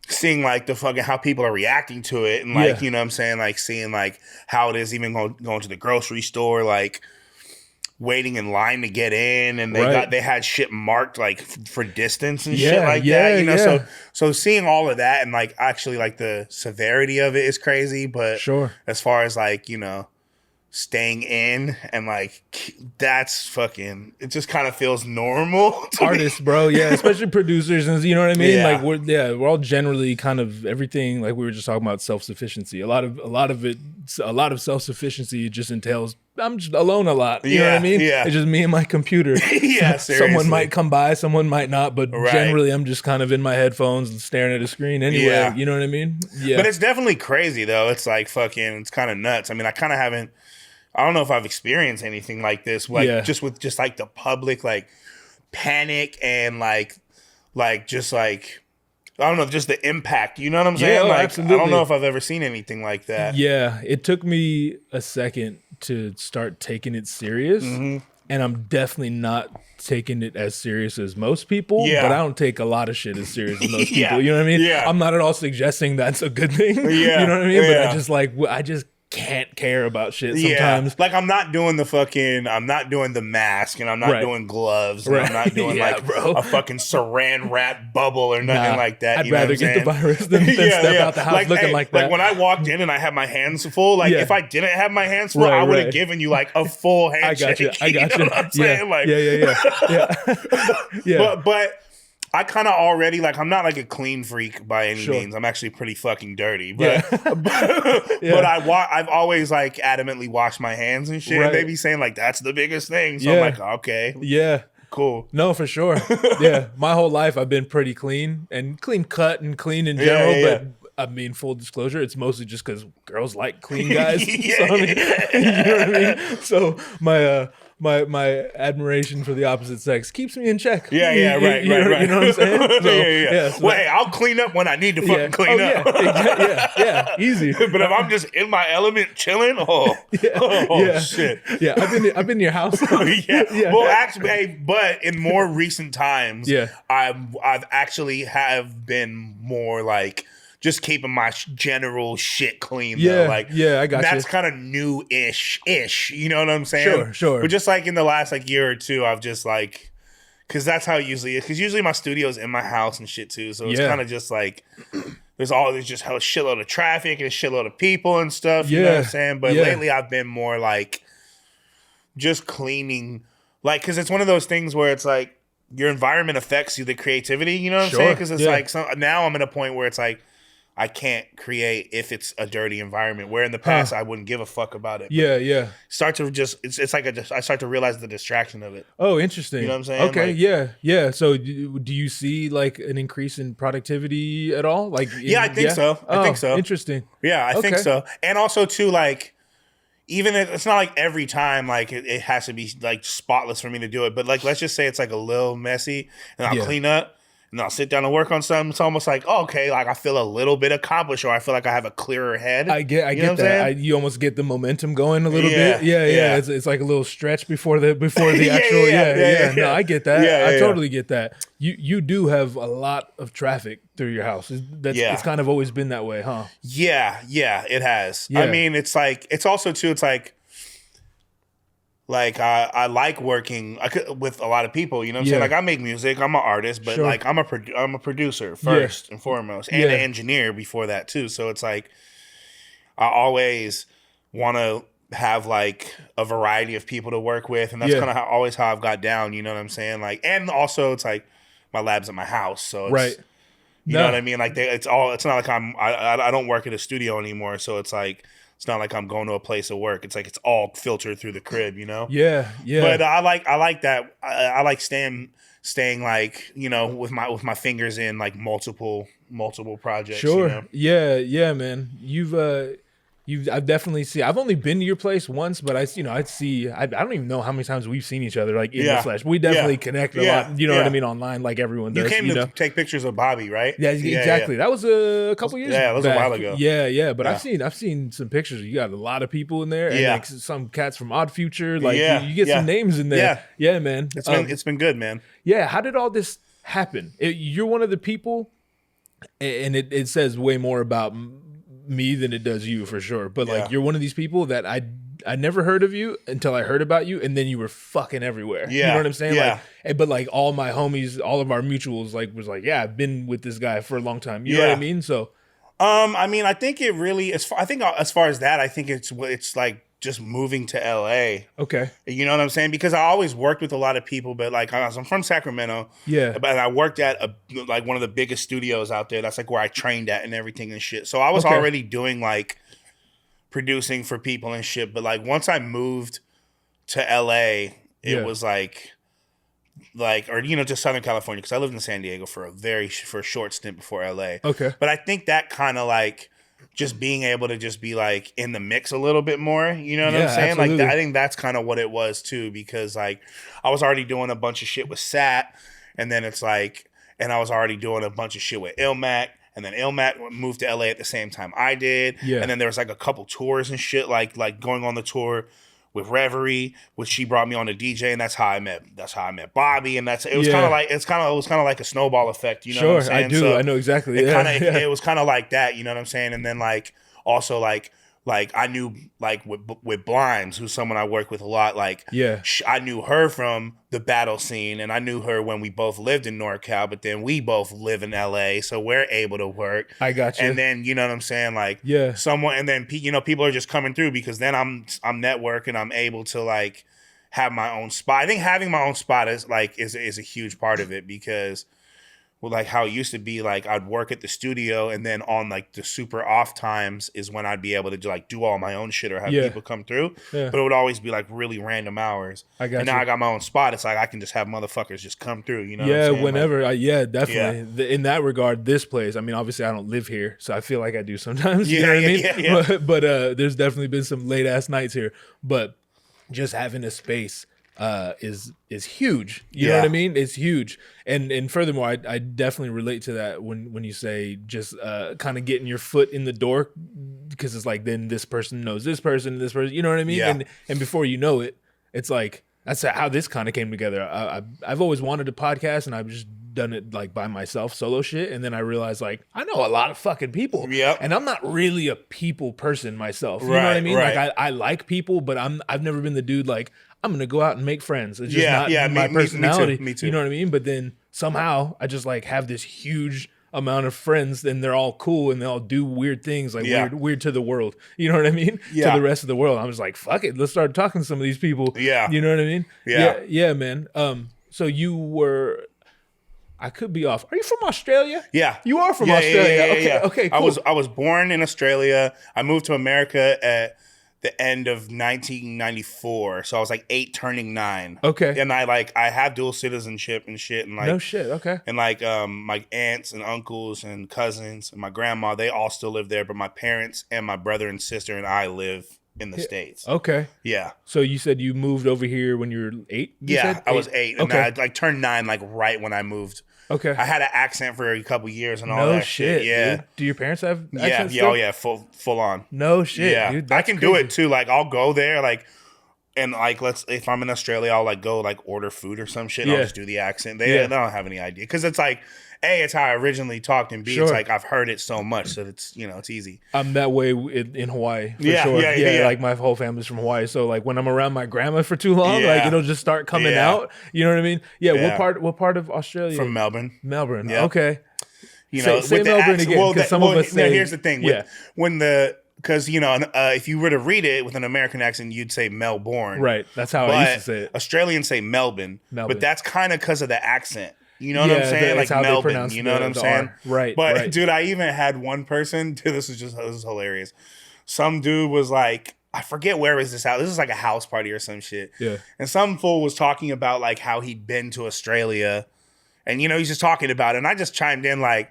seeing like the fucking how people are reacting to it, and like you know what I'm saying, like seeing like how it is even going to the grocery store, like waiting in line to get in, and they had shit marked like for distance and shit like that, you know. So seeing all of that and like actually like the severity of it is crazy, but as far as like, you know, staying in and like that's fucking, it just kind of feels normal to artists me. Bro, yeah, especially producers, and you know what I mean, like we're all generally kind of everything, like we were just talking about self-sufficiency. A lot of self-sufficiency just entails I'm just alone a lot, you know what I mean, it's just me and my computer. Someone might come by, someone might not, but generally I'm just kind of in my headphones and staring at a screen anyway, you know what I mean. But it's definitely crazy though. It's like fucking, it's kind of nuts. I mean, I don't know if I've experienced anything like this, like just with just like the public like panic and like just like, I don't know, just the impact. You know what I'm saying? Like, absolutely. I don't know if I've ever seen anything like that. Yeah, it took me a second to start taking it serious, and I'm definitely not taking it as serious as most people, but I don't take a lot of shit as serious as most people. You know what I mean? I'm not at all suggesting that's a good thing. You know what I mean? But I just can't care about shit sometimes. Like I'm not doing the mask, and I'm not doing gloves, and I'm not doing a fucking saran wrap bubble or nothing like that. I'd rather get the virus than step out the house looking like that. Like when I walked in and I had my hands full, like if I didn't have my hands full, I would have given you like a full handshake. I got you. Know what I'm saying? But I kind of already, like, I'm not like a clean freak by any means. I'm actually pretty fucking dirty. But but I've always like adamantly washed my hands and shit. And they be saying like, that's the biggest thing. So I'm like, okay. Yeah. Cool. No, for sure. My whole life I've been pretty clean and clean cut and clean in general. But I mean, full disclosure, it's mostly just because girls like clean guys. You know what I mean? So my admiration for the opposite sex keeps me in check. Right. You know what I'm saying? So well, hey, I'll clean up when I need to fucking clean up. Easy. But if I'm just in my element chilling, shit. I've been to your house. Well, actually, but in more recent times, I've actually have been more like just keeping my general shit clean, though. Like, I got that's kind of new-ish. You know what I'm saying? Sure. But just like in the last like year or two, I've just like, because that's how it usually is. Because usually my studio's in my house and shit too, so it's kind of just like there's just a shitload of traffic and a shitload of people and stuff. You know what I'm saying? But lately I've been more like just cleaning, like, because it's one of those things where it's like your environment affects you, the creativity. You know what I'm saying? Because it's like now I'm at a point where it's like, I can't create if it's a dirty environment, where in the past I wouldn't give a fuck about it. Start to just, it's like I start to realize the distraction of it. Oh, interesting. You know what I'm saying? Okay, like, So do you see like an increase in productivity at all? Like, I think so. I think so. Interesting. Yeah, I think so. And also too, like, even if it's not like every time like it has to be like spotless for me to do it, but like let's just say it's like a little messy, and I'll clean up. And I'll sit down and work on something. It's almost like, okay, like I feel a little bit accomplished, or I feel like I have a clearer head. I get that. You almost get the momentum going a little bit. Yeah. It's like a little stretch before the actual. No, I get that. I totally get that. You do have a lot of traffic through your house. It's kind of always been that way, huh? Yeah, it has. I mean, it's like, it's also too, it's like I like working with a lot of people, you know what I'm saying? Like I make music, I'm an artist, but like I'm a producer first and foremost, and an engineer before that too. So it's like I always want to have like a variety of people to work with, and that's kind of always how I've got down, you know what I'm saying? Like, and also it's like my lab's at my house, so it's, you know what I mean? Like it's not like I don't work at a studio anymore, so it's like, it's not like I'm going to a place of work. It's like it's all filtered through the crib, you know? Yeah. But I like that. I like staying like, you know, with my fingers in like multiple projects. Sure. You know? Yeah, man. I've definitely seen. I've only been to your place once, but I don't even know how many times we've seen each other like in the flesh. We definitely connect a lot. You know what I mean, online, like everyone does. You came to take pictures of Bobby, right? Yeah, exactly. That was a couple years. Yeah, that was back. a while ago. Yeah. But I've seen some pictures. You got a lot of people in there, and like some cats from Odd Future. Like you get some names in there. Yeah, man. It's been good, man. Yeah. How did all this happen? You're one of the people, and it says way more about me than it does you for sure. But like, you're one of these people that I never heard of you until I heard about you, and then you were fucking everywhere. Yeah. You know what I'm saying? Yeah. Like, but like all my homies, all of our mutuals, like was like, yeah, I've been with this guy for a long time. You know what I mean? So, I mean, I think it really is. I think as far as that, I think it's like just moving to LA. Okay. You know what I'm saying? Because I always worked with a lot of people, but like I'm from Sacramento. Yeah. But I worked at like one of the biggest studios out there. That's like where I trained at and everything and shit. So I was already doing like producing for people and shit. But like once I moved to LA, it was like or you know, just Southern California, because I lived in San Diego for a short stint before LA. Okay. But I think that kind of like just being able to just be like in the mix a little bit more, you know what I'm saying? Absolutely. Like I think that's kind of what it was too, because like I was already doing a bunch of shit with Sat, and then it's like, and I was already doing a bunch of shit with Ilmac, and then Ilmac moved to LA at the same time I did. Yeah. And then there was like a couple tours and shit, like going on the tour with Reverie, which she brought me on to DJ, and that's how I met Bobby, and it was kind of like a snowball effect, you know what I'm saying? I do. So I know exactly. It was kind of like that, you know what I'm saying? And then like also like I knew like with Blimes, who's someone I work with a lot, like I knew her from the battle scene, and I knew her when we both lived in NorCal, but then we both live in LA, so we're able to work. I got you. And then you know what I'm saying, like someone, and then you know people are just coming through, because then I'm networking, I'm able to like have my own spot. I think having my own spot is a huge part of it, because well, like how it used to be, like I'd work at the studio, and then on like the super off times is when I'd be able to like do all my own shit or have people come through. Yeah. But it would always be like really random hours. Now I got my own spot. It's like I can just have motherfuckers just come through. You know? Yeah, what I'm saying? whenever. Definitely. Yeah. In that regard, this place. I mean, obviously I don't live here, so I feel like I do sometimes. You know what I mean? Yeah. But there's definitely been some late ass nights here. But just having a space is huge. You know what I mean? It's huge. And furthermore, I definitely relate to that when you say just kind of getting your foot in the door, because it's like then this person knows this person, you know what I mean? Yeah. And before you know it, it's like that's how this kind of came together. I've always wanted a podcast, and I've just done it like by myself, solo shit, and then I realized like I know a lot of fucking people, and I'm not really a people person myself. You know what I mean? Like I like people, but I've never been the dude like I'm gonna go out and make friends. It's just not my personality. Me too. You know what I mean? But then somehow I just like have this huge amount of friends, and they're all cool, and they all do weird things, like weird to the world. You know what I mean? To the rest of the world. I'm just like, fuck it, let's start talking to some of these people. Yeah. You know what I mean? Yeah, man. So you were, I could be off. Are you from Australia? Yeah. You are from Australia. Okay, cool. I was born in Australia. I moved to America at the end of 1994, so I was like 8 turning 9. Okay. And I have dual citizenship and shit, and like no shit. Okay. And like my aunts and uncles and cousins and my grandma, they all still live there, but my parents and my brother and sister and I live in the States. Okay. Yeah. So you said you moved over here when you were 8? I was 8, and I like turned 9 like right when I moved. Okay. I had an accent for a couple years and all that shit. Yeah. Dude. Do your parents have accents? Yeah. Oh yeah. Full on. No shit. Yeah. Dude, I can do it too. Like I'll go there like, and like if I'm in Australia, I'll like go like order food or some shit. And I'll just do the accent. They don't have any idea, because it's like A, it's how I originally talked, and B, it's like I've heard it so much that it's it's easy. I'm that way in Hawaii for sure. Yeah. Like my whole family's from Hawaii, so like when I'm around my grandma for too long, like it'll just start coming out. You know what I mean? Yeah. What part of Australia? From Melbourne. Melbourne. Yeah. Okay. Say Melbourne again, because some of us say. Here's the thing. Because, if you were to read it with an American accent, you'd say Melbourne. Right. That's how I used to say it. Australians say Melbourne. But that's kind of because of the accent. You know what I'm saying? Like Melbourne. You know what I'm saying? Right. But, dude, I even had one person, dude, this is hilarious. Some dude was like, I forget where is this out. This is like a house party or some shit. Yeah. And some fool was talking about like how he'd been to Australia. And, he's just talking about it. And I just chimed in like,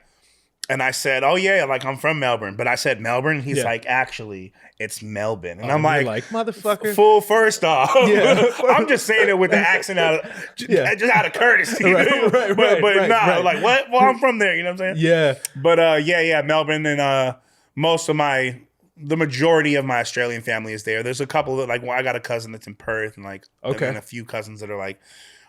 and I said, oh, yeah, like I'm from Melbourne. But I said Melbourne. He's like, actually, it's Melbourne. And I'm like, motherfucker. Fool, first off. Yeah. I'm just saying it with the accent just out of courtcy. Right. Like, what? Well, I'm from there. You know what I'm saying? Yeah. But Melbourne, and the majority of my Australian family is there. There's a couple that, like, I got a cousin that's in Perth, and like, and a few cousins that are like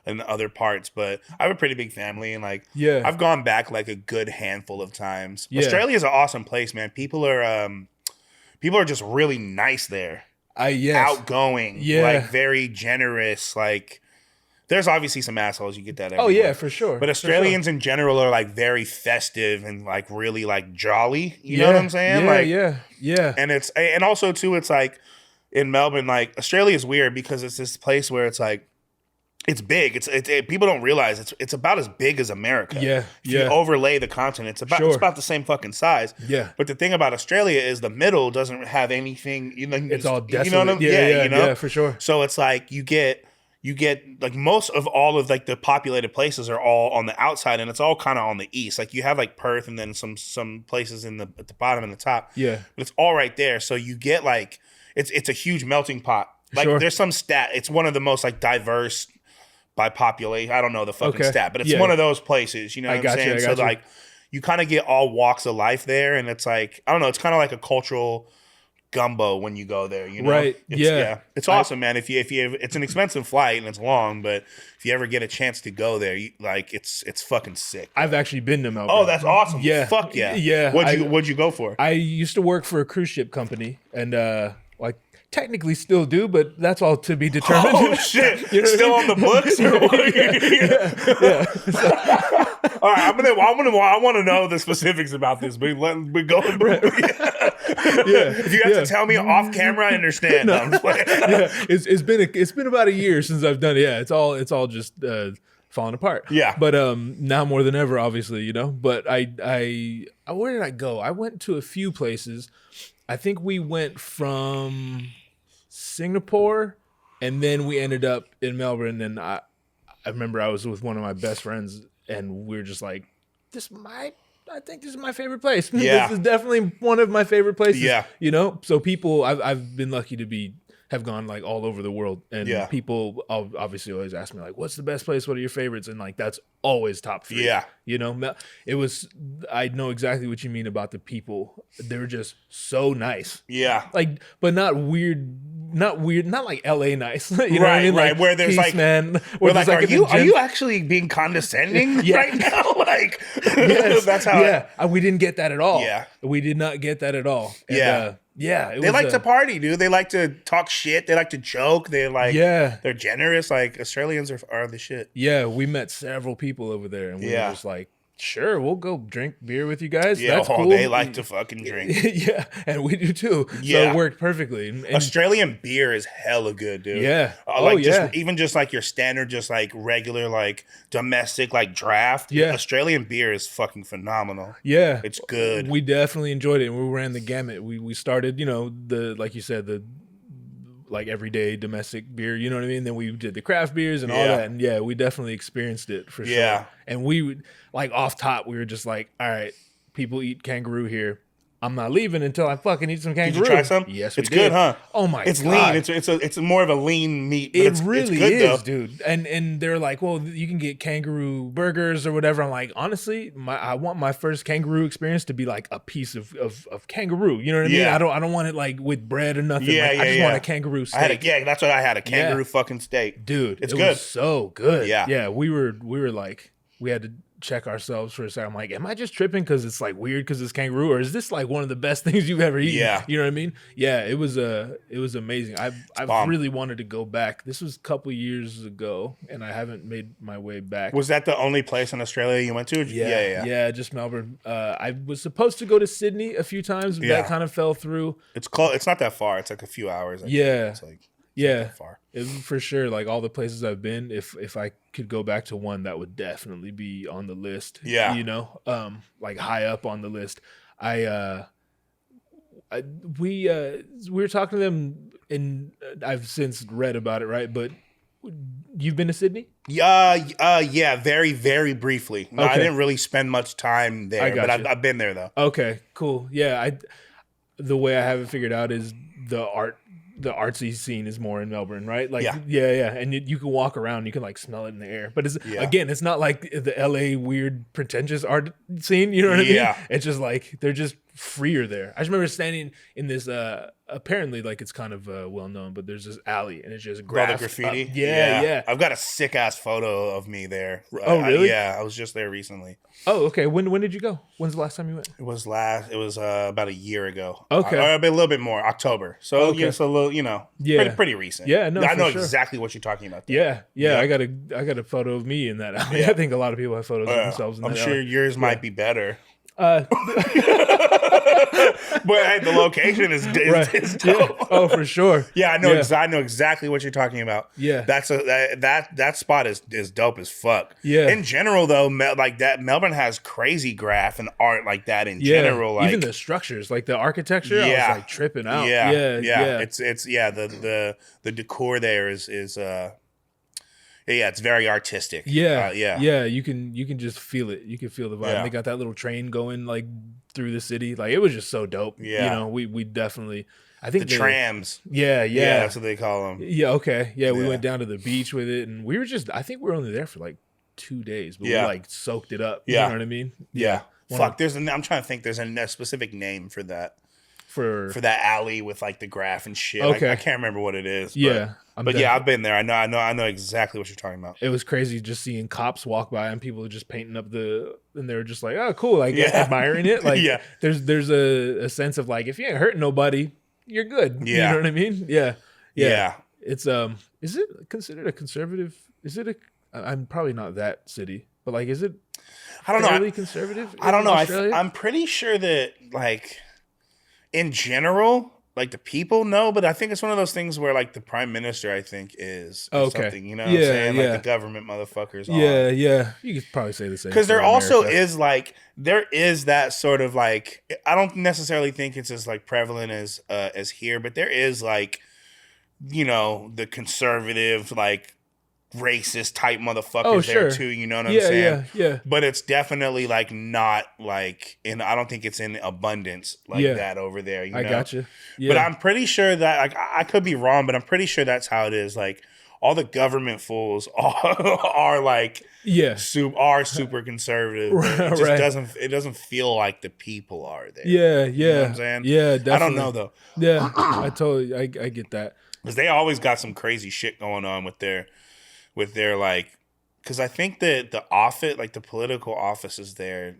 in other parts, but I have a pretty big family, and like I've gone back like a good handful of times. Australia is an awesome place, man. People are just really nice there. Outgoing, like very generous. Like there's obviously some assholes, you get that everywhere. Oh yeah, for sure. But Australians in general are like very festive and like really like jolly. You know what I'm saying? Yeah. And also too, it's like in Melbourne, like Australia is weird because it's this place where it's like it's big. It's people don't realize it's about as big as America. Yeah. If you overlay the continent, it's about the same fucking size. Yeah. But the thing about Australia is the middle doesn't have anything. You know, it's all desolate. You know what I mean? Yeah, for sure. So it's like you get like most of all of like the populated places are all on the outside, and it's all kind of on the east. Like you have like Perth and then some places at the bottom and the top. Yeah. But it's all right there. So you get like it's a huge melting pot. Like there's some stat. It's one of the most like diverse by population. I don't know the fucking stat, but it's one of those places. You know what I'm saying? So like you kind of get all walks of life there, and it's like I don't know. It's kind of like a cultural gumbo when you go there, you know? Right. It's awesome, man. If you it's an expensive flight and it's long, but if you ever get a chance to go there, it's fucking sick. I've actually been to Melbourne. Oh, that's awesome. Yeah. Fuck yeah. Yeah. What'd you go for? I used to work for a crise ship company, and like technically still do, but that's all to be determined. Oh shit! You know still on the books? All right, I want to know the specifics about this. But we go. If you have to tell me off camera, I understand. No. I'm just playing. It's been about a year since I've done it. Yeah, it's all just falling apart. Yeah, but now more than ever, obviously, you know. But I where did I go? I went to a few places. I think we went from Singapore, and then we ended up in Melbourne. And I remember I was with one of my best friends, and we were just like, I think this is my favorite place. Yeah. This is definitely one of my favorite places. Yeah. You know? So people, I've been lucky to have gone like all over the world. And people obviously always ask me like, what's the best place? What are your favorites? And like, that's always top 3. Yeah. You know, I know exactly what you mean about the people. They're just so nice. Yeah. Like, but not like LA nice. You know what I mean? Right. Like, where there's peace, like, man. We're like, are you actually being condescending right now? Like, yes. That's how. We didn't get that at all. Yeah. We did not get that at all. And, they like to party, dude. They like to talk shit. They like to joke. They like, they're generous. Like Australians are the shit. Yeah, we met several people over there, and we were just like, sure, we'll go drink beer with you guys. Yeah, that's cool. They like to fucking drink. Yeah, and we do too. So it worked perfectly. And Australian beer is hella good, dude. Yeah. Just like your standard, just like regular, like domestic, like draft. Yeah. Australian beer is fucking phenomenal. Yeah. It's good. We definitely enjoyed it. And we ran the gamut. We started, you know, like you said, the like everyday domestic beer, you know what I mean? Then we did the craft beers and all that. And we definitely experienced it for sure. Yeah. And we would, like off top, we were just like, all right, people eat kangaroo here. I'm not leaving until I fucking eat some kangaroo. Did you try some? Yes, it's good, huh? Oh my god, it's lean. It's more of a lean meat. But it really good, is, though. dude. And they're like, well, you can get kangaroo burgers or whatever. I'm like, honestly, I want my first kangaroo experience to be like a piece of kangaroo. You know what I mean? I don't want it like with bread or nothing. I just want a kangaroo steak. That's what I had. A kangaroo fucking steak, dude. It's it good. Was so good. Yeah. We were like, we had to check ourselves for a second. I'm like, am I just tripping because it's like weird because it's kangaroo, or is this like one of the best things you've ever eaten? Yeah, you know what I mean? Yeah, it was amazing. I really wanted to go back. This was a couple years ago, and I haven't made my way back. Was that the only place in Australia you went to? Yeah, just Melbourne. I was supposed to go to Sydney a few times, but that kind of fell through. It's close. It's not that far. It's like a few hours. It's like. Yeah, far. For sure. Like all the places I've been, if I could go back to one, that would definitely be on the list. Yeah, you know, like high up on the list. We were talking to them, and I've since read about it, right? But you've been to Sydney? Yeah, very, very briefly. No, I didn't really spend much time there, but I've been there though. Okay, cool. Yeah, the way I have it figured out is the artsy scene is more in Melbourne, right? Like, yeah. And you can walk around, you can like smell it in the air. But again, it's not like the LA weird pretentious art scene. You know what I mean? It's just like they're just freer there. I just remember standing in this apparently like it's kind of well known, but there's this alley and it's just all the graffiti. Yeah. I've got a sick ass photo of me there. Oh, really? I was just there recently. Oh, okay. When did you go? When's the last time you went? It was about a year ago. Okay, or a little bit more, October. So okay. It's a little, pretty recent. Yeah, no, I know exactly what you're talking about. Yeah. I got a photo of me in that alley. I think a lot of people have photos of themselves in that alley. I'm sure yours might be better. But hey, the location is dope. Yeah. Oh, for sure. Yeah, I know. I know exactly what you're talking about. Yeah, that spot is dope as fuck. Yeah. In general, though, like that, Melbourne has crazy graph and art like that. In general, like even the structures, like the architecture, I was like tripping out. Yeah. It's the decor there is it's very artistic. Yeah. You can just feel it. You can feel the vibe. Yeah. They got that little train going like through the city. Like it was just so dope. Yeah. We definitely. I think the trams. Yeah. That's what they call them. Yeah. Okay. Yeah. We went down to the beach with it, and we were I think we were only there for like 2 days, but we like soaked it up. Yeah. You know what I mean? Yeah. Fuck. I'm trying to think. There's a specific name for that. For that alley with like the graph and shit. Okay. I can't remember what it is. But I've been there. I know exactly what you're talking about. It was crazy just seeing cops walk by and people just painting up and they were just like, oh, cool, like admiring it. Like there's a sense of like, if you ain't hurting nobody, you're good. Yeah. You know what I mean? Yeah. It's is it considered a conservative? I'm probably not that city, but like, is it? I don't know. Fairly conservative? I don't know. I'm pretty sure that like. In general, like the people know, but I think it's one of those things where like the prime minister, I think, is something, you know what I'm saying? Like the government motherfuckers are. Yeah. You could probably say the same. Because there also is like, there is that sort of like, I don't necessarily think it's as like prevalent as here, but there is like, the conservative, like, racist type motherfuckers there too, you know what I'm saying? Yeah. But it's definitely like not like I don't think it's in abundance like that over there. You know? I gotcha. Yeah. But I'm pretty sure that like I could be wrong, but I'm pretty sure that's how it is. Like all the government fools are like super conservative. It doesn't feel like the people are there. Yeah. You know what I'm saying? Yeah, definitely. I don't know though. Yeah. I get that. Because they always got some crazy shit going on with their like, because I think that the office, like the political offices there,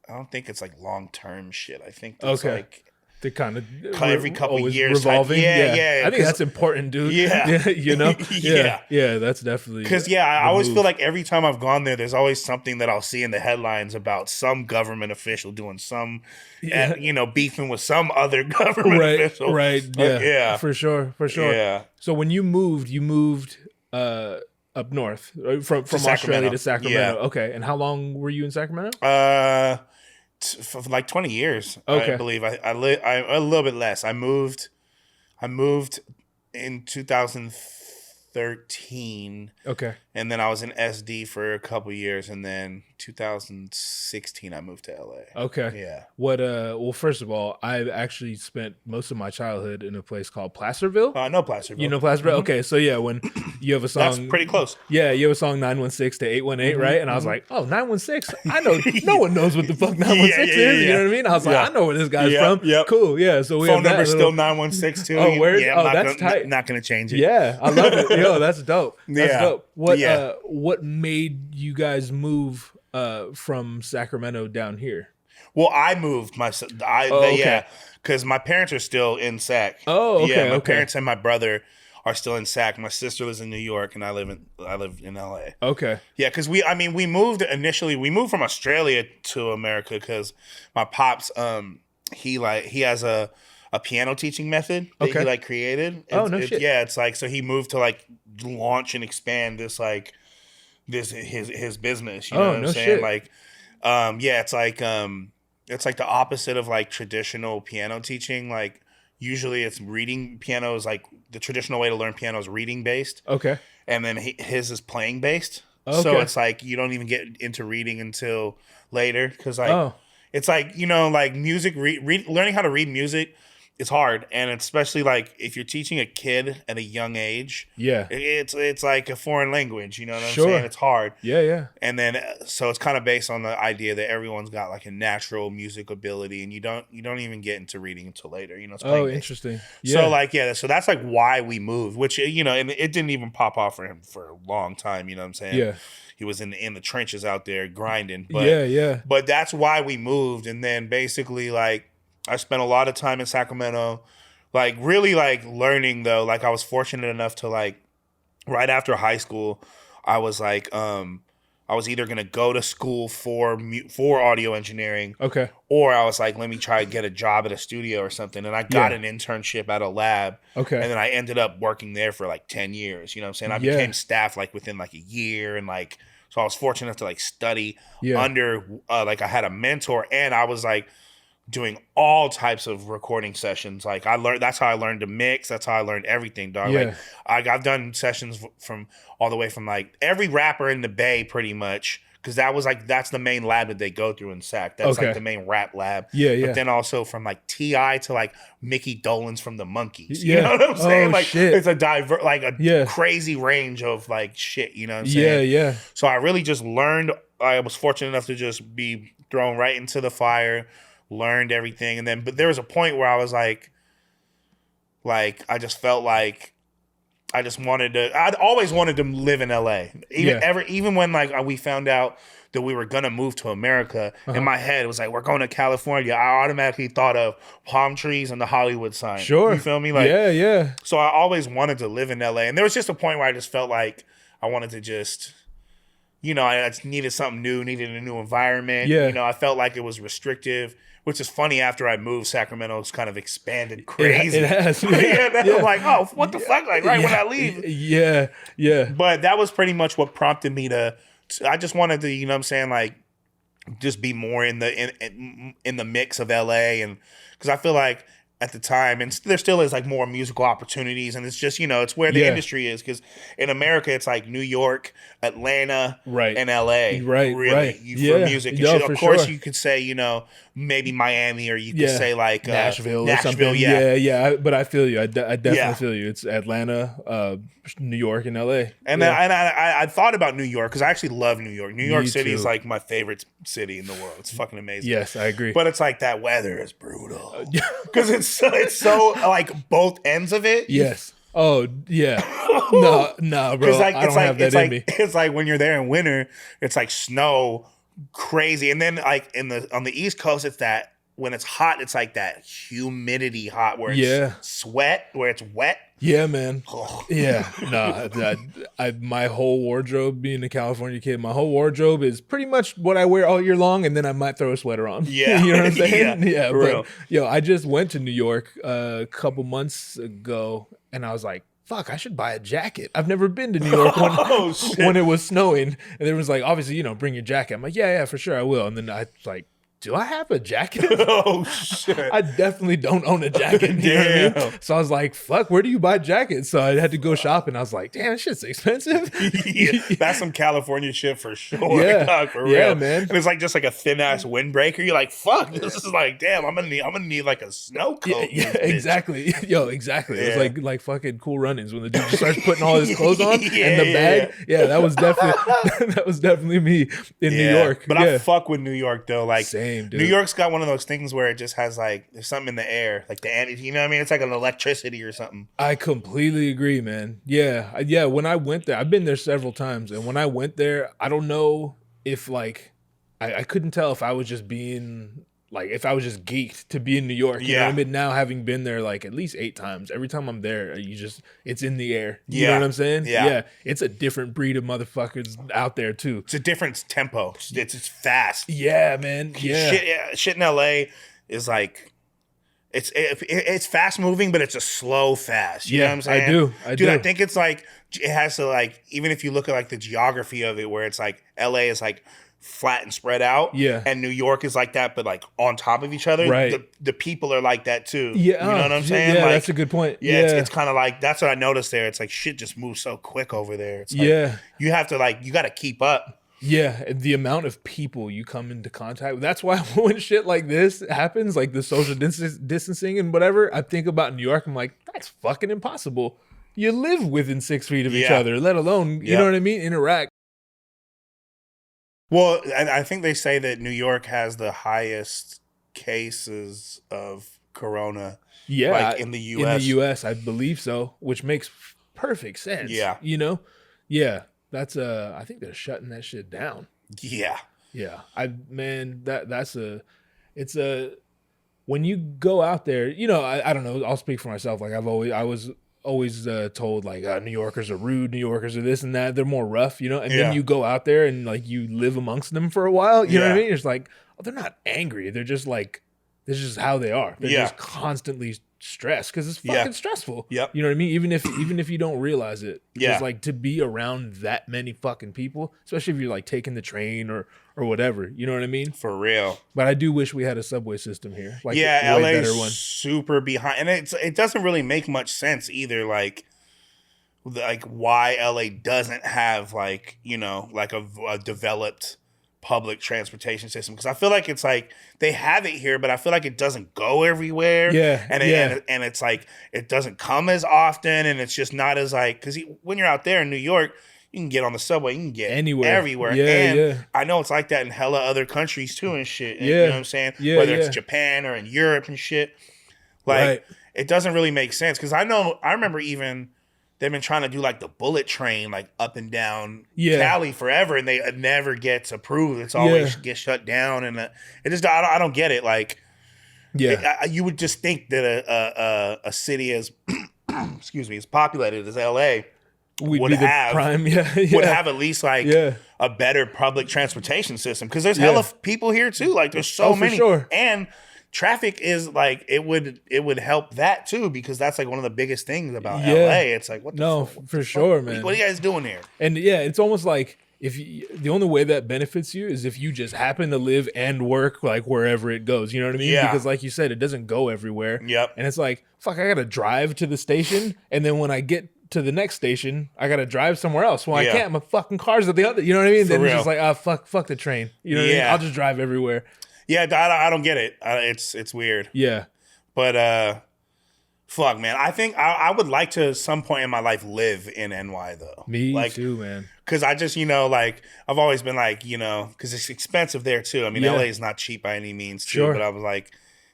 I don't think it's like long term shit. I think it's like they kind of every couple of years revolving. Yeah. I think that's important, dude. Yeah. You know. Yeah. That's definitely because I always feel like every time I've gone there, there's always something that I'll see in the headlines about some government official doing some, beefing with some other government official. Right. Yeah. For sure. Yeah. So when you moved. Up north from Australia to Sacramento. Yeah. Okay. And how long were you in Sacramento? For like 20 years. Okay. I believe I a little bit less. I moved in 2013. Okay. And then I was in SD for a couple years, and then 2016 I moved to LA. Okay. Yeah. What? Well, first of all, I actually spent most of my childhood in a place called Placerville. I know Placerville. You know Placerville? Mm-hmm. Okay. So yeah, when you have a song, that's pretty close. Yeah, you have a song 916 to 818, right? And I was like, oh, 916. I know. No one knows what the fuck 916 is. You know what I mean? I was like, I know where this guy's from. Yep. Cool. Yeah. So we phone have number still 916 too. Oh, where? Yeah, that's tight. Not gonna change it. Yeah, I love it. Yo, that's dope. That's dope. What? What made you guys move from Sacramento down here? Well, I moved myself. Because my parents are still in Sac. Oh, okay. Yeah, my parents and my brother are still in Sac. My sister lives in New York, and I live in LA. Okay. Yeah, because we moved initially. We moved from Australia to America because my pops he has a piano teaching method that he like created. Shit. Yeah, it's like so he moved to like launch and expand this like his business. You know what I'm saying? Shit. Like, it's like the opposite of like traditional piano teaching. Like usually it's reading. Piano is like the traditional way to learn piano is reading based. Okay. And then his is playing based. Okay. So it's like you don't even get into reading until later because like it's like like music learning how to read music it's hard, and especially like if you're teaching a kid at a young age, it's like a foreign language. You know what I'm saying? It's hard. Yeah. And then so it's kind of based on the idea that everyone's got like a natural music ability, and you don't even get into reading until later. You know? It's interesting. Yeah. So like so that's like why we moved, which you know, and it didn't even pop off for him for a long time. You know what I'm saying? Yeah. He was in the trenches out there grinding. But But that's why we moved, and then basically like. I spent a lot of time in Sacramento, like really like learning though. Like I was fortunate enough to like right after high school, I was like I was either gonna go to school for audio engineering, or I was like, let me try to get a job at a studio or something. And I got an internship at a lab, and then I ended up working there for like 10 years. You know what I'm saying? I became staff like within like a year, and like so I was fortunate enough to like study under like I had a mentor, and I was like. Doing all types of recording sessions. Like that's how I learned to mix. That's how I learned everything, dog. Like I've done sessions from all the way from like every rapper in the Bay pretty much. Cause that's the main lab that they go through in Sac. That's like the main rap lab. But then also from like T.I. to like Mickey Dolenz from the Monkees. You know what I'm saying? It's a crazy range of like shit, you know what I'm saying? Yeah. So I really just learned, I was fortunate enough to just be thrown right into the fire. Learned everything, and then but there was a point where I was like I just felt like I'd always wanted to live in LA. Even when like we found out that we were gonna move to America, in my head it was like we're going to California. I automatically thought of palm trees and the Hollywood sign. Sure. You feel me? Like yeah. So I always wanted to live in LA, and there was just a point where I just felt like I wanted to just. You know, I just needed something new, needed a new environment. Yeah. You know, I felt like it was restrictive, which is funny. After I moved, Sacramento's kind of expanded crazy. It has. I'm like, oh, what the fuck? Like, right when I leave. Yeah. But that was pretty much what prompted me to I just wanted to, you know what I'm saying, like, just be more in the mix of LA. And because I feel like at the time, and there still is like more musical opportunities, and it's just, you know, it's where the industry is, because in America it's like New York, Atlanta, and LA, really, for music. And of course, you could say, you know, maybe Miami, or you could say like Nashville or something. But I feel you. I definitely feel you. It's Atlanta, New York, and LA. And I thought about New York because I actually love New York. New York City is like my favorite city in the world. It's fucking amazing. Yes, I agree. But it's like that weather is brutal because it's so like both ends of it. Yes. Oh yeah. No, bro. Like, I don't have that in me. It's like when you're there in winter, it's like snow, crazy, and then like on the East Coast, it's that when it's hot, it's like that humidity hot where it's sweat, where it's wet. Yeah, man. Yeah. No, my whole wardrobe, being a California kid, my whole wardrobe is pretty much what I wear all year long, and then I might throw a sweater on. Yeah. You know what I'm saying? Yeah. But I just went to New York a couple months ago, and I was like, fuck, I should buy a jacket. I've never been to New York when it was snowing. And everyone's like, obviously, you know, bring your jacket. I'm like, yeah, for sure, I will. And then I was like, do I have a jacket? Oh, shit. I definitely don't own a jacket. You know what I mean? So I was like, fuck, where do you buy jackets? So I had to go shop, and I was like, damn, this shit's expensive. That's some California shit for sure. Yeah, for real. Yeah, man. And it's like just like a thin ass windbreaker. You're like, fuck, this is like, damn, I'm gonna need like a snow coat. Yeah, exactly. Exactly. It was like fucking Cool Runnings when the dude just starts putting all his clothes on and the bag. Yeah, that was definitely me in New York. But I fuck with New York though. Like, same. Dude. New York's got one of those things where it just has like there's something in the air, like you know what I mean? It's like an electricity or something. I completely agree, man. Yeah. When I went there, I've been there several times, and when I went there, I don't know if like I couldn't tell if I was just being like if I was just geeked to be in New York. You know what I mean? Now having been there like at least 8 times, every time I'm there, it's in the air. You know what I'm saying? Yeah. It's a different breed of motherfuckers out there too. It's a different tempo. It's fast. Yeah, man. Yeah. Shit in LA is like it's fast moving, but it's a slow fast. You know what I'm saying? I do. I think it's like it has to like even if you look at like the geography of it, where it's like LA is like flat and spread out. Yeah. And New York is like that, but like on top of each other. Right. The people are like that too. Yeah. You know what I'm saying? Yeah, like, that's a good point. Yeah. It's kind of like, that's what I noticed there. It's like shit just moves so quick over there. It's like, you have to like, you got to keep up. Yeah, the amount of people you come into contact with. That's why when shit like this happens, like the social distancing and whatever, I think about New York. I'm like, that's fucking impossible. You live within 6 feet of each other, let alone, you know what I mean, interact. Well, I think they say that New York has the highest cases of corona. Yeah, like in the U.S. In the U.S., I believe so, which makes perfect sense. Yeah, you know, yeah. That's I think they're shutting that shit down. Yeah. It's a when you go out there, you know, I don't know. I'll speak for myself. Like I was always told like New Yorkers are rude, New Yorkers are this and that. They're more rough, you know. And then you go out there and like you live amongst them for a while. You know what I mean? It's like, oh, they're not angry. They're just like, this is how they are. They're just constantly stressed because it's fucking stressful. Yep. You know what I mean? Even if you don't realize it. Yeah. It's like to be around that many fucking people, especially if you're like taking the train or whatever. You know what I mean? For real. But I do wish we had a subway system here. Like LA's super behind, and it doesn't really make much sense either. Like why LA doesn't have like, you know, like a developed public transportation system, because I feel like it's like they have it here, but I feel like it doesn't go everywhere. And it's like it doesn't come as often, and it's just not as like, because when you're out there in New York, you can get on the subway, you can get anywhere, everywhere. I know it's like that in hella other countries too and shit. And, you know what I'm saying? Whether it's Japan or in Europe and shit, like it doesn't really make sense, because I remember even they've been trying to do like the bullet train like up and down Cali forever, and it never gets approved. It's always gets shut down, and it just I don't get it. Like, you would just think that a city as excuse me, as populated as LA would have at least like a better public transportation system, because there's hella people here too. Like there's so many, and traffic is like it would help that too, because that's like one of the biggest things about LA. It's like, what the fuck? For sure, man. What are you guys doing here? And it's almost like the only way that benefits you is if you just happen to live and work like wherever it goes. You know what I mean? Yeah. Because like you said, it doesn't go everywhere. Yep. And it's like, fuck, I gotta drive to the station, and then when I get to the next station, I gotta drive somewhere else. Well, I can't. My fucking car's at the other. You know what I mean? Then it's just like, fuck the train. You know what I mean? I'll just drive everywhere. Yeah, I don't get it. It's weird. Yeah. But fuck, man. I think I would like to at some point in my life live in NY though. Me too, man. Because I just, you know, like I've always been like, you know, because it's expensive there too. I mean, LA is not cheap by any means too. But I was like,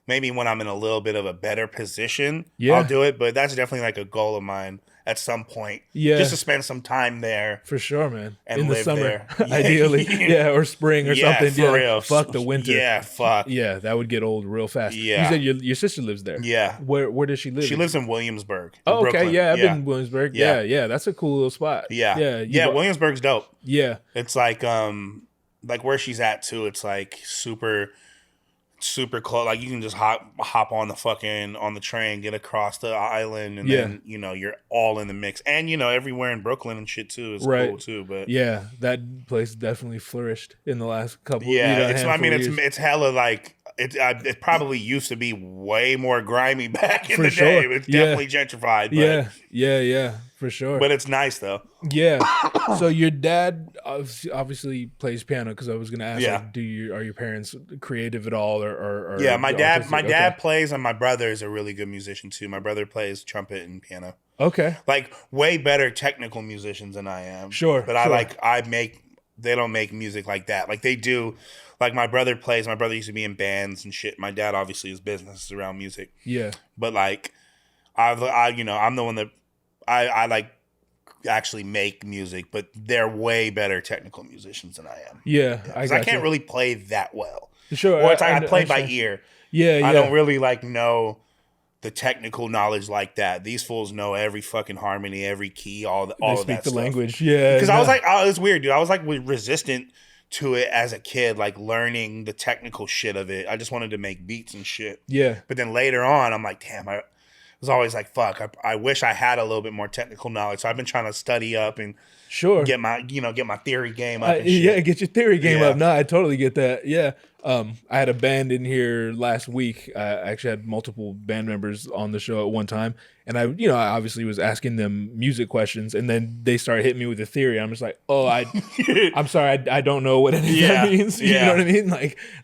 maybe when I'm in a little bit of a better position, I'll do it. But that's definitely like a goal of mine at some point. Yeah. Just to spend some time there. For sure, man. And in live the summer, there. Ideally. Or spring or something. For real. Fuck the winter. Yeah, fuck. Yeah, that would get old real fast. Yeah. You said your sister lives there. Yeah. Where does she live? She lives in Williamsburg. Oh, okay. Brooklyn. Yeah, I've been in Williamsburg. Yeah. That's a cool little spot. Yeah. Williamsburg's dope. Yeah. It's like where she's at too, it's like super close. Like you can just hop on the train, get across the island, and then, you know, you're all in the mix. And, you know, everywhere in Brooklyn and shit too is cool too. But yeah, that place definitely flourished in the last couple. It's hella like it probably used to be way more grimy back in the day. It's definitely gentrified. But, yeah, for sure. But it's nice though. Yeah. So your dad obviously plays piano, because I was going to ask, like, are your parents creative at all, or yeah, my dad plays, and my brother is a really good musician too. My brother plays trumpet and piano. Okay. Like way better technical musicians than I am. Sure. But they don't make music like that. Like they do. Like my brother plays. My brother used to be in bands and shit. My dad obviously is business around music. Yeah. But like, I'm the one that I like actually make music, but they're way better technical musicians than I am. Yeah. Because I can't really play that well. Sure. Or I play by ear. Yeah. I don't really like know the technical knowledge like that. These fools know every fucking harmony, every key, all of that stuff. They speak the language. Yeah. Because I was like, it's weird, dude. I was like resistant to it as a kid, like learning the technical shit of it. I just wanted to make beats and shit. Yeah. But then later on, I'm like, damn, was always like, fuck, I wish I had a little bit more technical knowledge. So I've been trying to study up and get my theory game up and shit. Yeah, get your theory game up. No, I totally get that. Yeah. I had a band in here last week. I actually had multiple band members on the show at one time. And I obviously was asking them music questions, and then they started hitting me with a theory. I'm just like, I'm sorry, I don't know what any of that means. You know what I mean?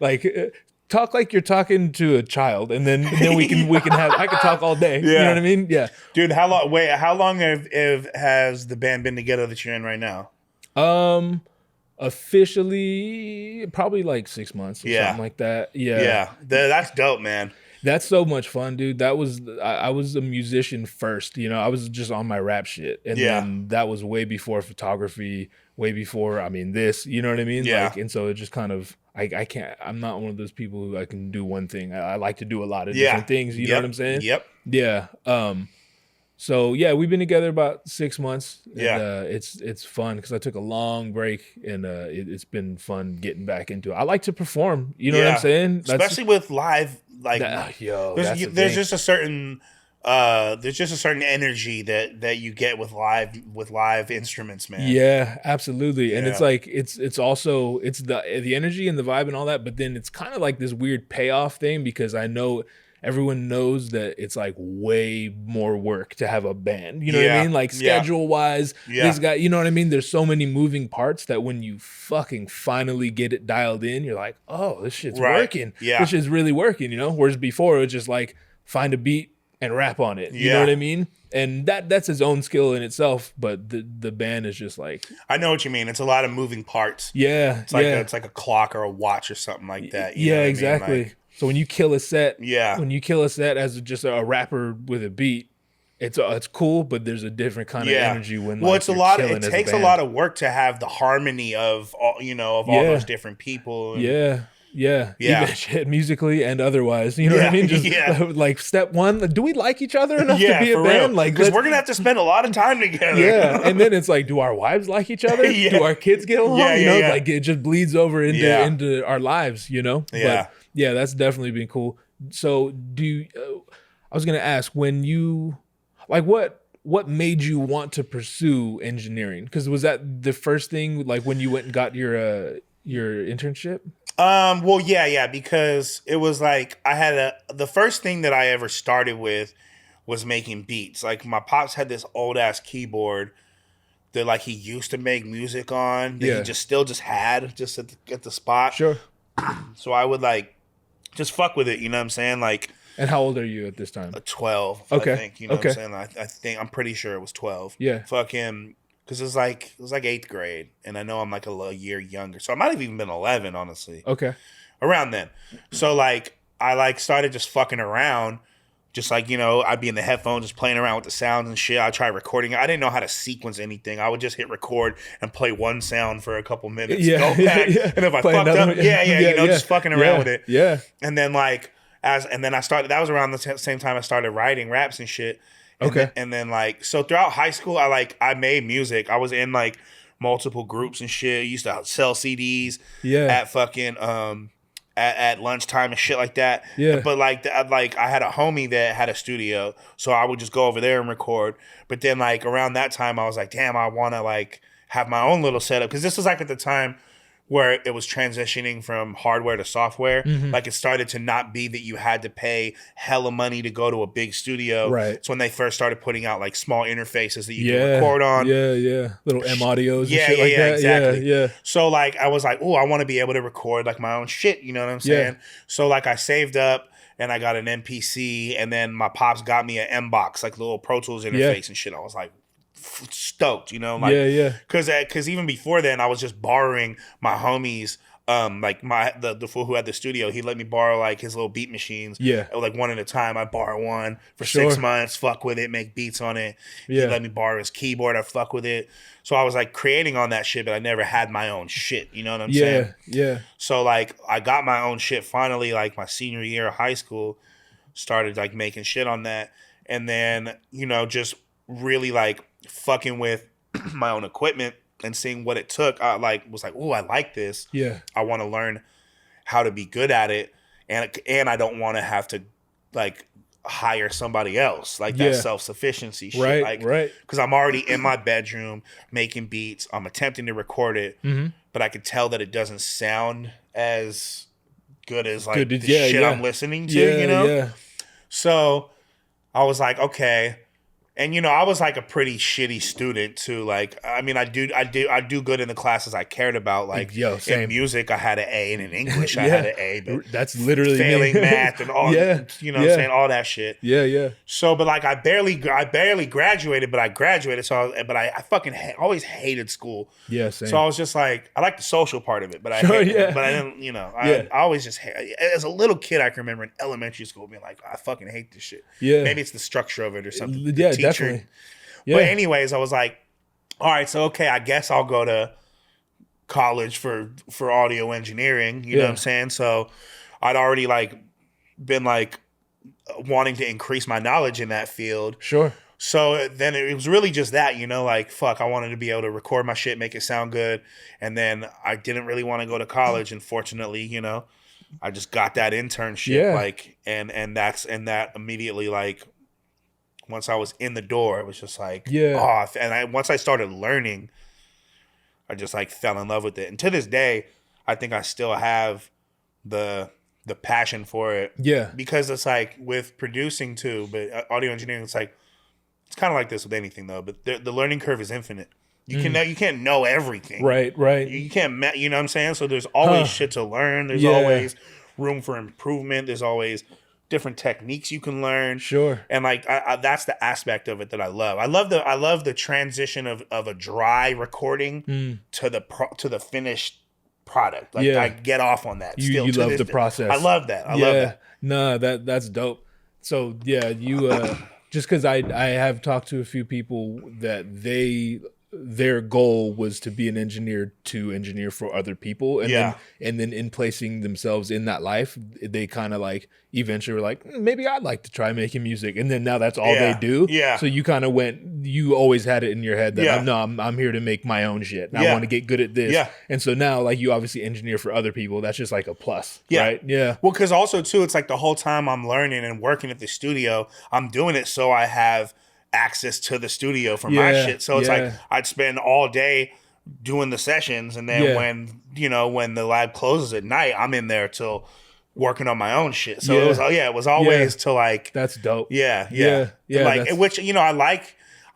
Like talk like you're talking to a child, and then we can have. I can talk all day. Yeah. You know what I mean? Yeah, dude. How long has the band been together that you're in right now? Officially, probably like 6 months or something like that. Yeah, that's dope, man. That's so much fun, dude. I was a musician first. I was just on my rap shit, and then that was way before photography, way before this. You know what I mean? Yeah. And so it just kind of. I can't. I'm not one of those people who I can do one thing. I like to do a lot of different things. You know what I'm saying? Yep. Yeah. So we've been together about 6 months. And, it's fun because I took a long break, and it's been fun getting back into it. I like to perform. You know what I'm saying? Especially with live, like there's just a certain energy that you get with live instruments, man. Yeah, absolutely. And it's like it's also the energy and the vibe and all that, but then it's kind of like this weird payoff thing because I know everyone knows that it's like way more work to have a band. You know what I mean? Like schedule wise, this guy, you know what I mean? There's so many moving parts that when you fucking finally get it dialed in, you're like, oh, this shit's working. Yeah. This shit's really working, Whereas before it was just like find a beat and rap on it. You know what I mean? And that's his own skill in itself, but the band is just like, I know what you mean. It's a lot of moving parts. Yeah. It's like a clock or a watch or something like that. You know what exactly. I mean? Like, so when you kill a set, as just a rapper with a beat, it's cool, but there's a different kind of energy when it's a lot. It takes a lot of work to have the harmony of all those different people. And, even shit musically and otherwise. You know what I mean? Just like step one, do we like each other enough to be a band? Real. Like, because we're gonna have to spend a lot of time together. Yeah, and then it's like, do our wives like each other? Do our kids get along? Like it just bleeds over into our lives. But that's definitely been cool. So I was gonna ask when you like what made you want to pursue engineering? Because was that the first thing, like when you went and got your internship? Because it was like the first thing that I ever started with was making beats. Like my pops had this old ass keyboard that like he used to make music on that he still had at the spot. Sure. So I would like just fuck with it, you know what I'm saying? Like, and how old are you at this time? 12, I think. You know what I'm saying? I think I'm pretty sure it was 12. Yeah. Fucking, because it was like 8th grade, and I know I'm like a year younger, so I might have even been 11, honestly. Okay. Around then, so like I like started just fucking around, just like I'd be in the headphones just playing around with the sounds and shit. I'd try recording. I didn't know how to sequence anything. I would just hit record and play one sound for a couple minutes, go back, and if I fucked up, just fucking around with it. Yeah. And then like I started. That was around the same time I started writing raps and shit. And then like so throughout high school, I made music. I was in like multiple groups and shit. I used to sell CDs at fucking at lunchtime and shit like that. Yeah. But like I had a homie that had a studio, so I would just go over there and record. But then like around that time, I was like, damn, I want to like have my own little setup, because this was like at the time where it was transitioning from hardware to software. Mm-hmm. Like it started to not be that you had to pay hella money to go to a big studio. Right. It's when they first started putting out like small interfaces that you can record on. Yeah. Little M audios and shit like that. Exactly. Yeah. So like I was like, oh, I want to be able to record like my own shit. You know what I'm saying? So like I saved up and I got an MPC, and then my pops got me an MBox, like little Pro Tools interface and shit. I was like, stoked, because even before then I was just borrowing my homies, like the fool who had the studio, he let me borrow like his little beat machines, like one at a time. I borrow one for 6 months, fuck with it, make beats on it. He let me borrow his keyboard, I fuck with it. So I was like creating on that shit, but I never had my own shit, you know what I'm saying? So like I got my own shit finally, like my senior year of high school, started like making shit on that, and then just really like fucking with my own equipment and seeing what it took. I like was like, oh, I like this. Yeah. I want to learn how to be good at it, and I don't want to have to like hire somebody else, like that self-sufficiency shit. Right, like, right. Because I'm already in my bedroom making beats. I'm attempting to record it, but I could tell that it doesn't sound as good as like the shit I'm listening to, you know? Yeah. So I was like, okay. And I was like a pretty shitty student too. Like, I mean, I do good in the classes I cared about. Like, in music, I had an A, and in English, I had an A. But that's literally failing math and all. What I'm saying, all that shit. Yeah. So, but like, I barely graduated, but I graduated. So, but I fucking always hated school. Yeah, same. So I was just like, I like the social part of it, but I didn't. I always just as a little kid, I can remember in elementary school being like, I fucking hate this shit. Yeah, maybe it's the structure of it or something. Yeah, definitely. Yeah. But anyways, I was like, all right, so okay, I guess I'll go to college for audio engineering. You know what I'm saying? So I'd already like been like wanting to increase my knowledge in that field. Sure. So then it was really just that, like, fuck, I wanted to be able to record my shit, make it sound good. And then I didn't really want to go to college. And fortunately, I just got that internship. Like, and that immediately, like, once I was in the door, it was just like, off. And once I started learning, I just like fell in love with it. And to this day, I think I still have the passion for it. Yeah. Because it's like with producing too, but audio engineering, it's like, it's kind of like this with anything though, but the learning curve is infinite. You can't know everything. Right. You can't, you know what I'm saying? So there's always shit to learn. There's always room for improvement. There's always different techniques you can learn. Sure. And like that's the aspect of it that I love. I love the transition of a dry recording to the finished product. Like I get off on that. You love the process. I love that. I love that. No, that's dope. So yeah, you just because I have talked to a few people that their goal was to be an engineer to engineer for other people, and then in placing themselves in that life, they kind of like eventually were like, maybe I'd like to try making music, and then now that's all they do. Yeah. So you kind of you always had it in your head that I'm here to make my own shit. And I want to get good at this. Yeah. And so now like you obviously engineer for other people. That's just like a plus. Right. Yeah. Well, because also too, it's like the whole time I'm learning and working at the studio, I'm doing it so I have access to the studio for my shit. So it's like I'd spend all day doing the sessions, and then when the lab closes at night, I'm in there till working on my own shit. So it was always to like, that's dope. Yeah. Like, which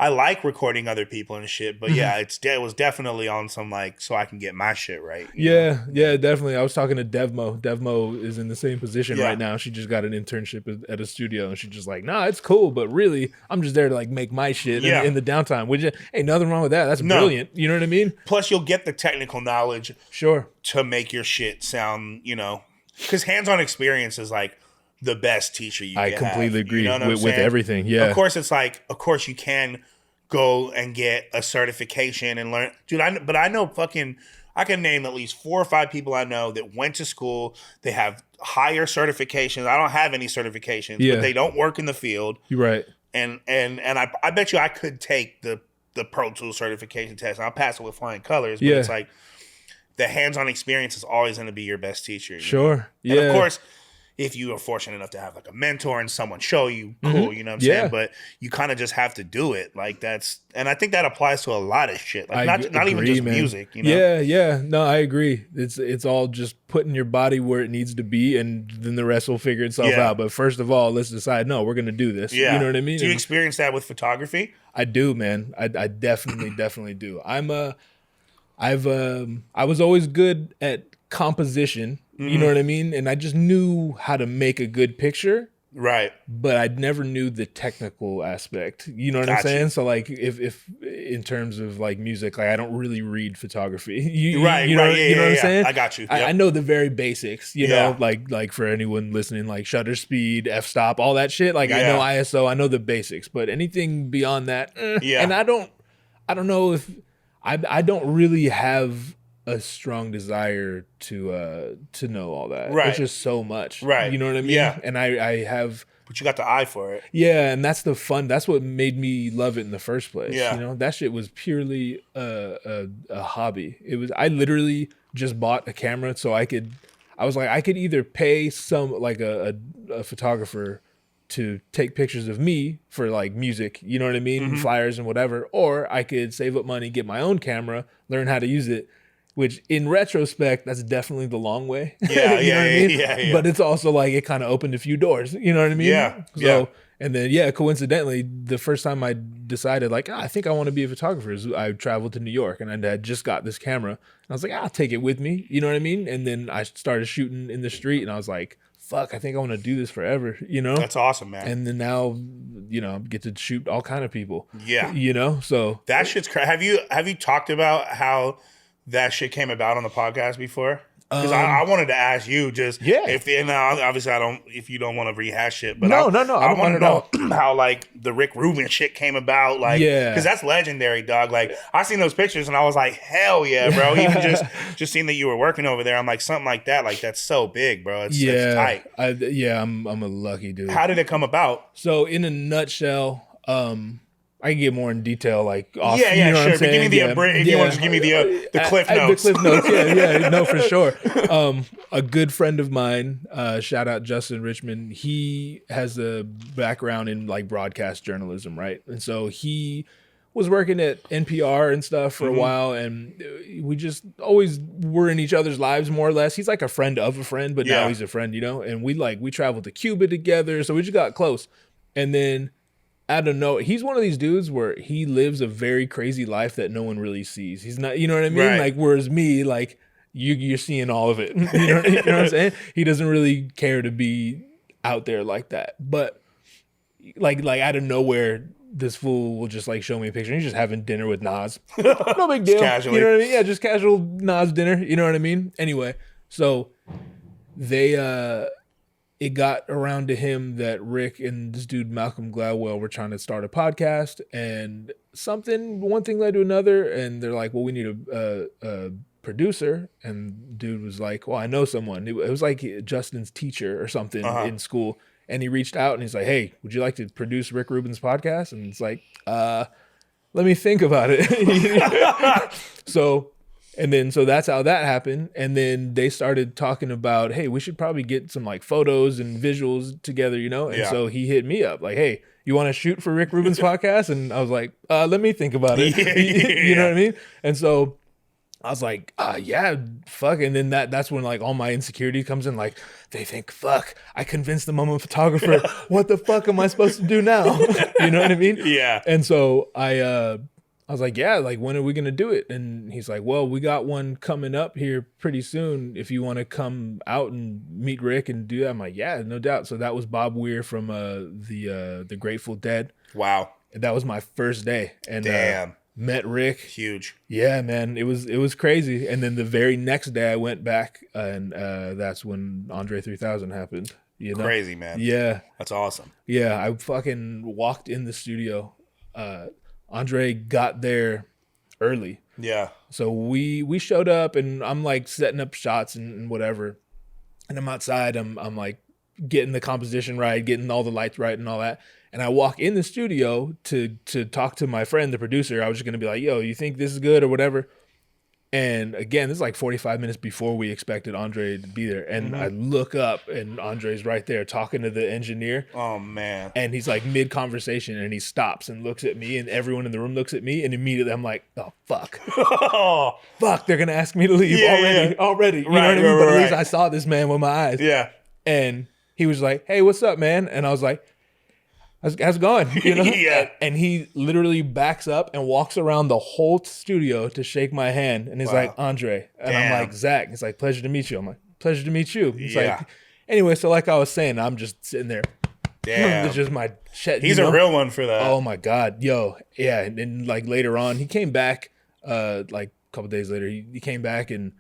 I like recording other people and shit, but it was definitely on some like, so I can get my shit right. Yeah, definitely. I was talking to Devmo. Devmo is in the same position right now. She just got an internship at a studio, and she's just like, nah, it's cool, but really, I'm just there to like make my shit in the downtime, which ain't nothing wrong with that. That's brilliant. You know what I mean? Plus, you'll get the technical knowledge to make your shit sound, because hands-on experience is like the best teacher you can have. I completely agree with everything. Yeah. Of course, it's like, you can go and get a certification and learn. Dude, I can name at least 4 or 5 people I know that went to school. They have higher certifications. I don't have any certifications, but they don't work in the field. You're right. And I bet you I could take the Pro Tools certification test, and I'll pass it with flying colors. But it's like the hands-on experience is always going to be your best teacher. Sure. Yeah. And of course, if you are fortunate enough to have like a mentor and someone show you, cool, you know what I'm saying? But you kind of just have to do it. Like and I think that applies to a lot of shit. Like not even just music, Yeah. No, I agree. It's all just putting your body where it needs to be, and then the rest will figure itself out. But first of all, let's decide, no, we're going to do this. Yeah. You know what I mean? Do you experience that with photography? I do, man. I definitely do. I was always good at composition. You know what I mean? And I just knew how to make a good picture. Right. But I never knew the technical aspect. You know what I'm saying? So like if in terms of like music, like I don't really read photography. You know what I'm saying? I got you. Yep. I know the very basics, you know, like for anyone listening, like shutter speed, f-stop, all that shit. Like I know ISO, I know the basics, but anything beyond that, and I don't know if I don't really have a strong desire to know all that. Right. It's just so much. Right. You know what I mean? Yeah. And I have. But you got the eye for it. Yeah, and that's the fun. That's what made me love it in the first place. Yeah. You know, that shit was purely a hobby. I literally just bought a camera so I could either pay some like a photographer to take pictures of me for like music, you know what I mean? Flyers and whatever. Or I could save up money, get my own camera, learn how to use it, which in retrospect, that's definitely the long way. Yeah, you know what I mean? Yeah. But it's also like it kind of opened a few doors, you know what I mean? Yeah. So, and then, coincidentally, the first time I decided like, I think I want to be a photographer is I traveled to New York and I had just got this camera. And I was like, I'll take it with me. You know what I mean? And then I started shooting in the street and I was like, fuck, I think I want to do this forever, you know? That's awesome, man. And then now, you know, get to shoot all kind of people. Yeah. You know? So that shit's crazy. Have you talked about how that shit came about on the podcast before? Because I wanted to ask you just obviously I don't, if you don't want to rehash it, but no, I want to know how like the Rick Rubin shit came about, like, because that's legendary, dog. Like I seen those pictures and I was like, hell yeah, bro. Even just seeing that you were working over there, I'm like, something like that, like that's so big, bro. It's tight. I'm a lucky dude. How did it come about? So in a nutshell, I can get more in detail, like off. Yeah, you know sure. But give me the if you want to just give me the cliff notes. The cliff notes, no, for sure. A good friend of mine, shout out Justin Richmond. He has a background in like broadcast journalism, right? And so he was working at NPR and stuff for a while, and we just always were in each other's lives more or less. He's like a friend of a friend, but now he's a friend, you know. And we traveled to Cuba together, so we just got close, and then. I don't know. He's one of these dudes where he lives a very crazy life that no one really sees. He's not, you know what I mean? Right. Like, whereas me, like, you're seeing all of it. You know what I'm saying? He doesn't really care to be out there like that. But, like out of nowhere, this fool will just, like, show me a picture. He's just having dinner with Nas. No big deal. Casually. You know what I mean? Yeah, just casual Nas dinner. You know what I mean? Anyway, so it got around to him that Rick and this dude Malcolm Gladwell were trying to start a podcast, and one thing led to another, and they're like, well, we need a producer, and dude was like, well, I know someone. It was like Justin's teacher or something in school, and he reached out and he's like, hey, would you like to produce Rick Rubin's podcast? And it's like, let me think about it. So that's how that happened. And then they started talking about, hey, we should probably get some like photos and visuals together, you know? And so he hit me up like, hey, you want to shoot for Rick Rubin's podcast? And I was like, let me think about it. You know what I mean? And so I was like, yeah, fuck. And then that's when like all my insecurity comes in. Like they think, fuck, I convinced them I'm a photographer. What the fuck am I supposed to do now? You know what I mean? Yeah. And so I was like, yeah, like, when are we going to do it? And he's like, well, we got one coming up here pretty soon. If you want to come out and meet Rick and do that. I'm like, yeah, no doubt. So that was Bob Weir from the Grateful Dead. Wow. And that was my first day. And damn. Met Rick. Huge. Yeah, man. It was crazy. And then the very next day I went back and that's when Andre 3000 happened. You know? Crazy, man. Yeah. That's awesome. Yeah. I fucking walked in the studio. Andre got there early. Yeah. So we showed up and I'm like setting up shots and whatever. And I'm outside. I'm like getting the composition right, getting all the lights right and all that. And I walk in the studio to talk to my friend, the producer. I was just going to be like, yo, you think this is good or whatever? And again, this is like 45 minutes before we expected Andre to be there. And I look up and Andre's right there talking to the engineer. Oh, man. And he's like mid-conversation and he stops and looks at me and everyone in the room looks at me. And immediately I'm like, oh, fuck. Fuck, they're going to ask me to leave already. You know what I mean? But at least I saw this man with my eyes. Yeah. And he was like, hey, what's up, man? And I was like, how's it going? You know? Yeah. And he literally backs up and walks around the whole studio to shake my hand. And he's like, Andre. And I'm like, Zach. He's like, pleasure to meet you. I'm like, pleasure to meet you. He's like, anyway, so like I was saying, I'm just sitting there. Damn. It's just my shit. He's a real one for that. Oh my God. Yo. Yeah. And then like later on, he came back like a couple days later. He came back and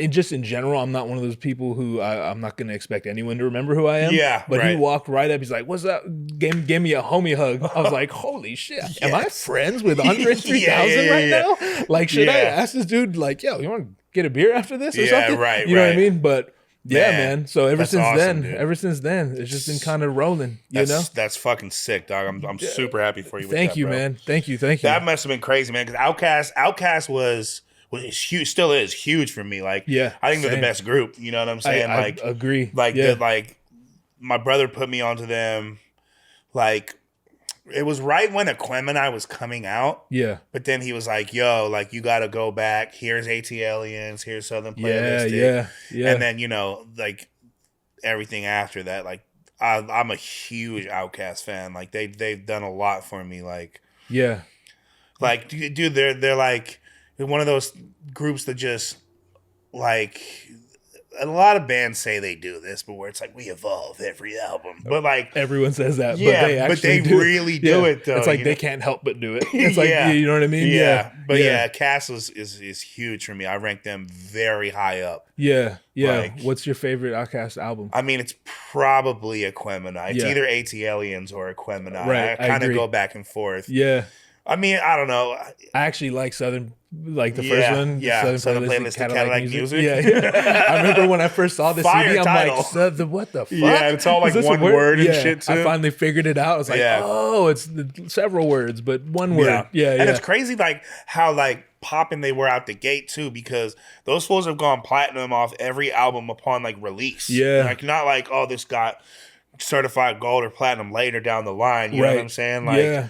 just in general, I'm not one of those people who I'm not going to expect anyone to remember who I am. Yeah, but he walked right up. He's like, what's up? Gave me a homie hug. I was like, holy shit. Am I friends with Andre 3000 right now? Like, should I ask this dude, like, yo, you want to get a beer after this or something? Right, you know what I mean? But yeah, man. So ever since awesome, then, it's just been kind of rolling, you know? That's fucking sick, dog. I'm super happy for you with Thank that, you, bro. man. Thank you. That must have been crazy, man, because Outkast was huge, still is huge for me. Like, I think they're the best group. You know what I'm saying? I agree. Like, my brother put me onto them. Like, it was right when Aquemini was coming out. Yeah. But then he was like, yo, like, you got to go back. Here's AT Aliens. Here's Southern Playalistic. Yeah. And then, like, everything after that. Like, I'm a huge Outkast fan. Like, they've done a lot for me. Like, yeah. Like, dude, they're like one of those groups that just, like, a lot of bands say they do this, but where it's like, we evolve every album. But, like, everyone says that, yeah, but they really do it, though. It's like they can't help but do it. It's like, you know what I mean? Yeah. But Cast is huge for me. I rank them very high up. Yeah. Like, what's your favorite Outkast album? I mean, it's probably Aquemini. It's either AT Aliens or Aquemini. Right, I kind of go back and forth. Yeah. I mean, I don't know. I actually like Southern, like the first one. Yeah, Southern Playalistic Cadillac music. Yeah. I remember when I first saw the CD, I'm title. like, what the fuck? Yeah, it's all like one word and shit too. I finally figured it out. I was like, oh, it's several words, but one word. Yeah. And it's crazy like how like popping they were out the gate too, because those fools have gone platinum off every album upon like release. Yeah. Like not like, oh, this got certified gold or platinum later down the line. You know what I'm saying? Like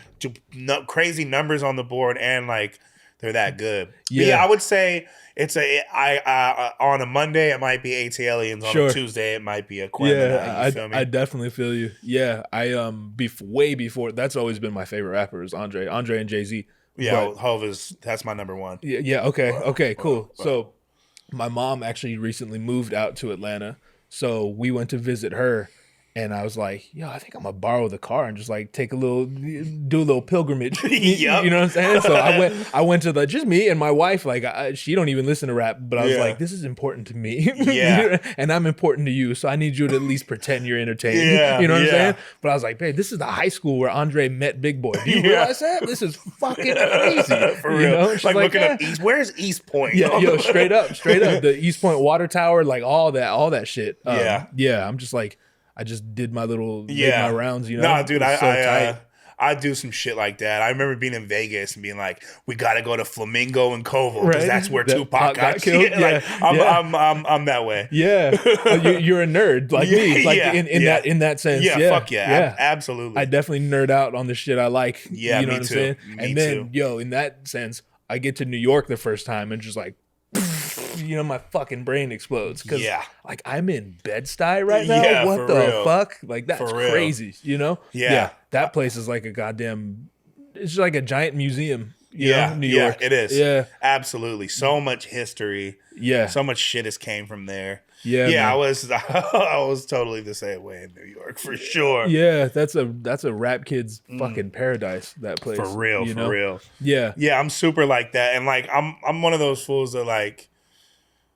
crazy numbers on the board, and like they're that good. Yeah, I would say it's on a Monday it might be AT Aliens. On a Tuesday it might be Aquemini. Yeah, I definitely feel you. Yeah, I way before, that's always been my favorite rapper is Andre and Jay-Z. Yeah, Hov that's my number one. Yeah. Okay. Cool. So my mom actually recently moved out to Atlanta, so we went to visit her. And I was like, yo, I think I'm gonna borrow the car and just like do a little pilgrimage. You know what I'm saying? So I went to just me and my wife. Like she don't even listen to rap, but I was like, this is important to me. Yeah. And I'm important to you, so I need you to at least pretend you're entertained. Yeah. You know what I'm saying? But I was like, babe, this is the high school where Andre met Big Boy. Do you realize that? This is fucking crazy. For real. You know? Like looking up East. Where's East Point? Yeah, yo, straight up. The East Point Water Tower, like all that shit. Yeah. I'm just like, I just did my my rounds, you know? No, dude, I do some shit like that. I remember being in Vegas and being like, we got to go to Flamingo and Koval because that's where Tupac got killed. Like, I'm that way. Yeah. You're a nerd like me, like in that sense. Yeah, fuck yeah. Absolutely. I definitely nerd out on the shit I like. Yeah, you know me what I'm too. saying? Me too. Yo, in that sense, I get to New York the first time and just like, my fucking brain explodes because like I'm in Bed-Stuy right now. Yeah, what the real. Fuck? Like that's crazy, you know? Yeah. That place is like a goddamn, it's just like a giant museum. You know? New York. It is. Yeah. Absolutely. So much history. Yeah. So much shit has came from there. Yeah. Yeah, I was totally the same way in New York for sure. Yeah, that's a rap kid's fucking paradise, that place. For real, for real. Yeah. Yeah, I'm super like that. And like I'm one of those fools that like,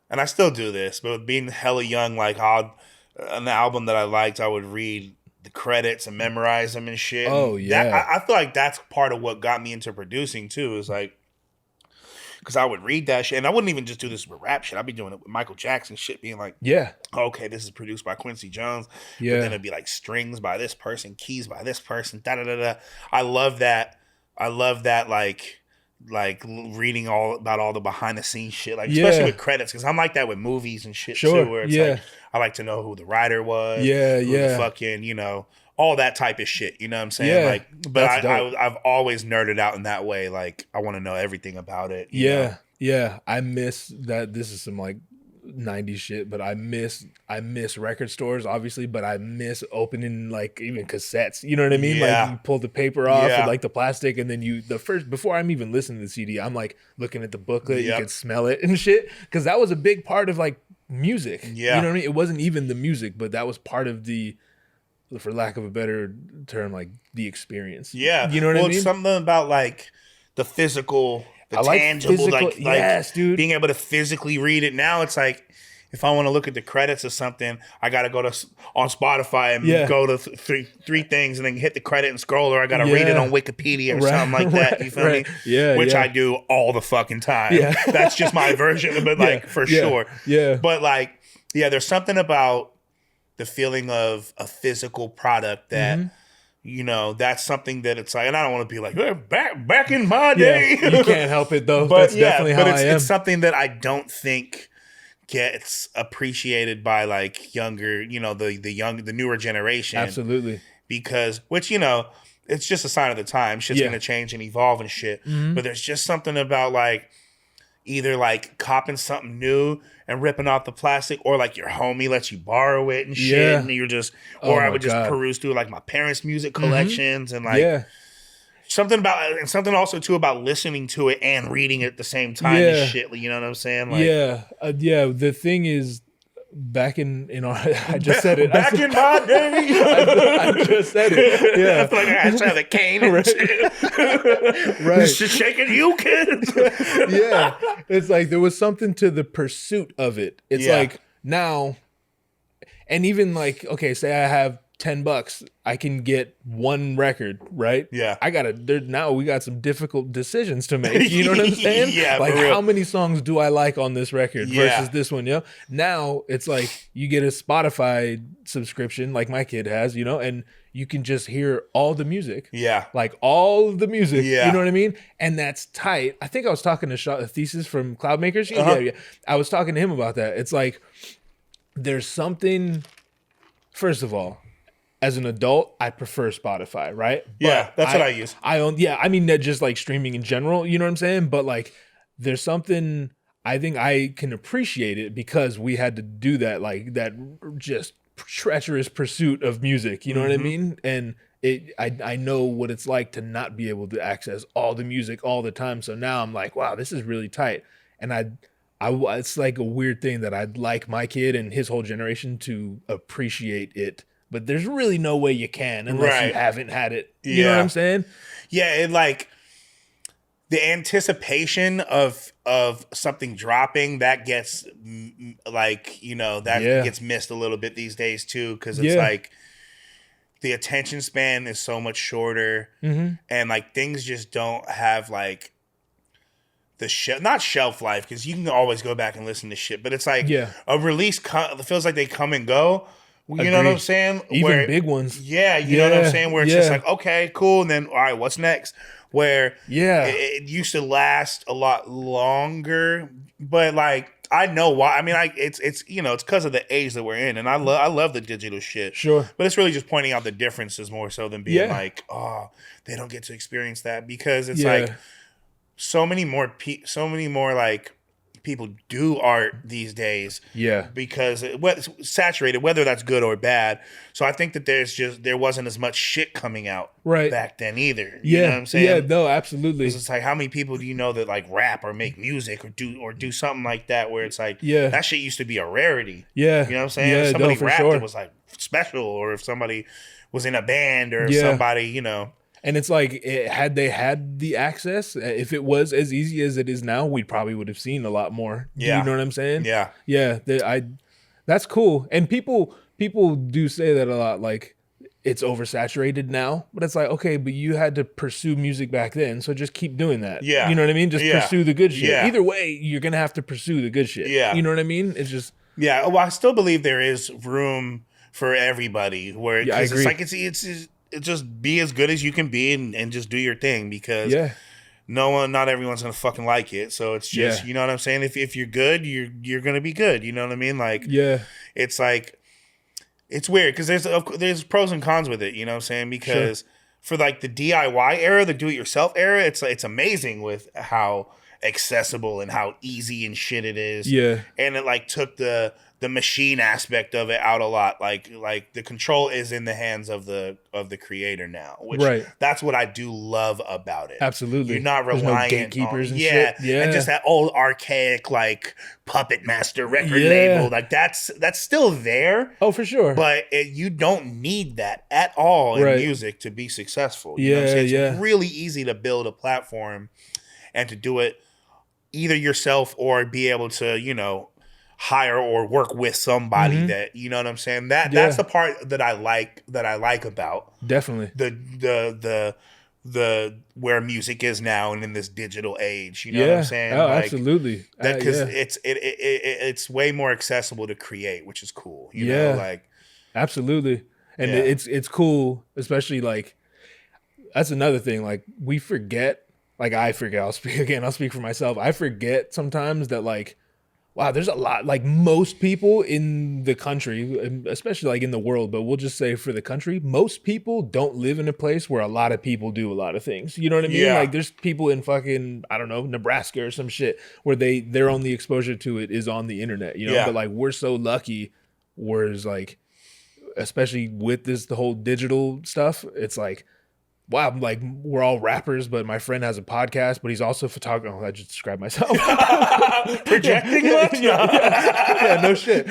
and I still do this, but being hella young, like an album that I liked, I would read the credits and memorize them and shit. Oh, yeah. I feel like that's part of what got me into producing too, is like, because I would read that shit, and I wouldn't even just do this with rap shit. I'd be doing it with Michael Jackson shit, being like, okay, this is produced by Quincy Jones. Yeah. But then it'd be like strings by this person, keys by this person, da-da-da-da. I love that, like reading all about all the behind the scenes shit, like especially with credits, because I'm like that with movies and shit too, where it's like I like to know who the writer was, who the fucking, all that type of shit, you know what I'm saying? Like, but I've always nerded out in that way. Like, I want to know everything about it. You know? Yeah. I miss that. This is some like 90s shit, but I miss record stores, obviously, but I miss opening like even cassettes. You know what I mean? Like you pull the paper off with like the plastic, and then before I'm even listening to the CD, I'm like looking at the booklet. You can smell it and shit, because that was a big part of like music. You know what I mean? It wasn't even the music, but that was part of the, for lack of a better term, like the experience. Yeah. You know what I mean? It's something about like the physical, tangible, like yes, dude. Being able to physically read it. Now it's like, if I want to look at the credits of something, I got to go on Spotify and go to three things and then hit the credit and scroll, or I got to read it on Wikipedia or something like that. You feel me? Yeah. Which I do all the fucking time. Yeah. That's just my version of it, like for sure. Yeah. But like, there's something about the feeling of a physical product that, that's something that it's like, and I don't want to be like, back in my day. You can't help it though. But that's definitely how I am. It's something that I don't think gets appreciated by like younger, the newer generation. Absolutely. Because, which, it's just a sign of the time. Shit's going to change and evolve and shit. Mm-hmm. But there's just something about like either like copping something new and ripping off the plastic, or like your homie lets you borrow it and shit. And you're just, or I would just peruse through like my parents' music collections and like something also too about listening to it and reading it at the same time and shit. You know what I'm saying? Like, the thing is, back in our, I just said it. Back in my day, I just said it. Yeah, I feel like I had to have the cane and shit. Right, just shaking you kids. Yeah, it's like there was something to the pursuit of it. It's like now, and even like, okay, say I have $10, I can get one record, right? Yeah. Now we got some difficult decisions to make. You know what I'm saying? Yeah. Like, how many songs do I like on this record versus this one? Now it's like you get a Spotify subscription, like my kid has, and you can just hear all the music. Yeah. Like all of the music. Yeah. You know what I mean? And that's tight. I think I was talking to Thesis from Cloudmakers. Yeah. I was talking to him about that. It's like there's something, first of all, as an adult, I prefer Spotify, right? Yeah, that's what I use. I mean, just like streaming in general, you know what I'm saying? But like, there's something, I think I can appreciate it because we had to do that, like that just treacherous pursuit of music, you know what I mean? And I know what it's like to not be able to access all the music all the time. So now I'm like, wow, this is really tight. And it's like a weird thing that I'd like my kid and his whole generation to appreciate it. But there's really no way you can unless you haven't had it. You know what I'm saying? Yeah, it like the anticipation of something dropping that gets like, gets missed a little bit these days too, because it's like the attention span is so much shorter, and like things just don't have like the not shelf life, because you can always go back and listen to shit, but it's like a release feels like they come and go. You know what I'm saying? Even big ones. Yeah, you know what I'm saying? Where it's just like, okay, cool. And then, all right, what's next? Where it used to last a lot longer. But like, I know why. I mean, it's because of the age that we're in. And I love the digital shit. Sure. But it's really just pointing out the differences more so than being like, oh, they don't get to experience that. Because it's like so many more like people do art these days. Yeah. Because it's saturated, whether that's good or bad. So I think that there wasn't as much shit coming out back then either. You know what I'm saying? Yeah, no, absolutely. It's like, how many people do you know that like rap or make music or do something like that where it's like, that shit used to be a rarity. Yeah. You know what I'm saying? If somebody rapped, it was like special, or if somebody was in a band, or if somebody, And it's like, had they had the access, if it was as easy as it is now, we probably would have seen a lot more. Yeah. You know what I'm saying? Yeah. Yeah. That's cool. And people do say that a lot, like, it's oversaturated now. But it's like, okay, but you had to pursue music back then, so just keep doing that. Yeah. You know what I mean? Just pursue the good shit. Yeah. Either way, you're going to have to pursue the good shit. Yeah. You know what I mean? It's just... Yeah. Well, I still believe there is room for everybody. Where I agree. It's like, it's just be as good as you can be and just do your thing, because not everyone's gonna fucking like it. So it's just you know what I'm saying. If you're good, you're gonna be good. You know what I mean? Like it's like it's weird because there's pros and cons with it. You know what I'm saying? Because for like the DIY era, the do-it-yourself era, it's amazing with how accessible and how easy and shit it is. Yeah, and it like took the machine aspect of it out a lot. Like the control is in the hands of the creator now, which that's what I do love about it. Absolutely. You're not reliant on gatekeepers and shit. Yeah. And just that old archaic like Puppet Master record label. Like that's still there. Oh, for sure. But you don't need that at all in music to be successful. You know what I'm saying? It's really easy to build a platform and to do it either yourself or be able to, hire or work with somebody that, you know what I'm saying? That's the part that I like about definitely the where music is now and in this digital age. You know what I'm saying? Oh, like, absolutely. Because it's way more accessible to create, which is cool. You know, like absolutely. And it's cool, especially like that's another thing. Like we forget. Like I forget. I'll speak for myself. I forget sometimes that like wow, there's a lot. Like most people in the country, especially like in the world, but we'll just say for the country, most people don't live in a place where a lot of people do a lot of things. You know what I mean? Yeah. Like there's people in fucking, I don't know, Nebraska or some shit where their only exposure to it is on the internet, you know? Yeah. But like we're so lucky, whereas like, especially with the whole digital stuff, it's like, wow, like we're all rappers, but my friend has a podcast, but he's also a photographer. Oh, I just described myself. Projecting much? Yeah, no shit.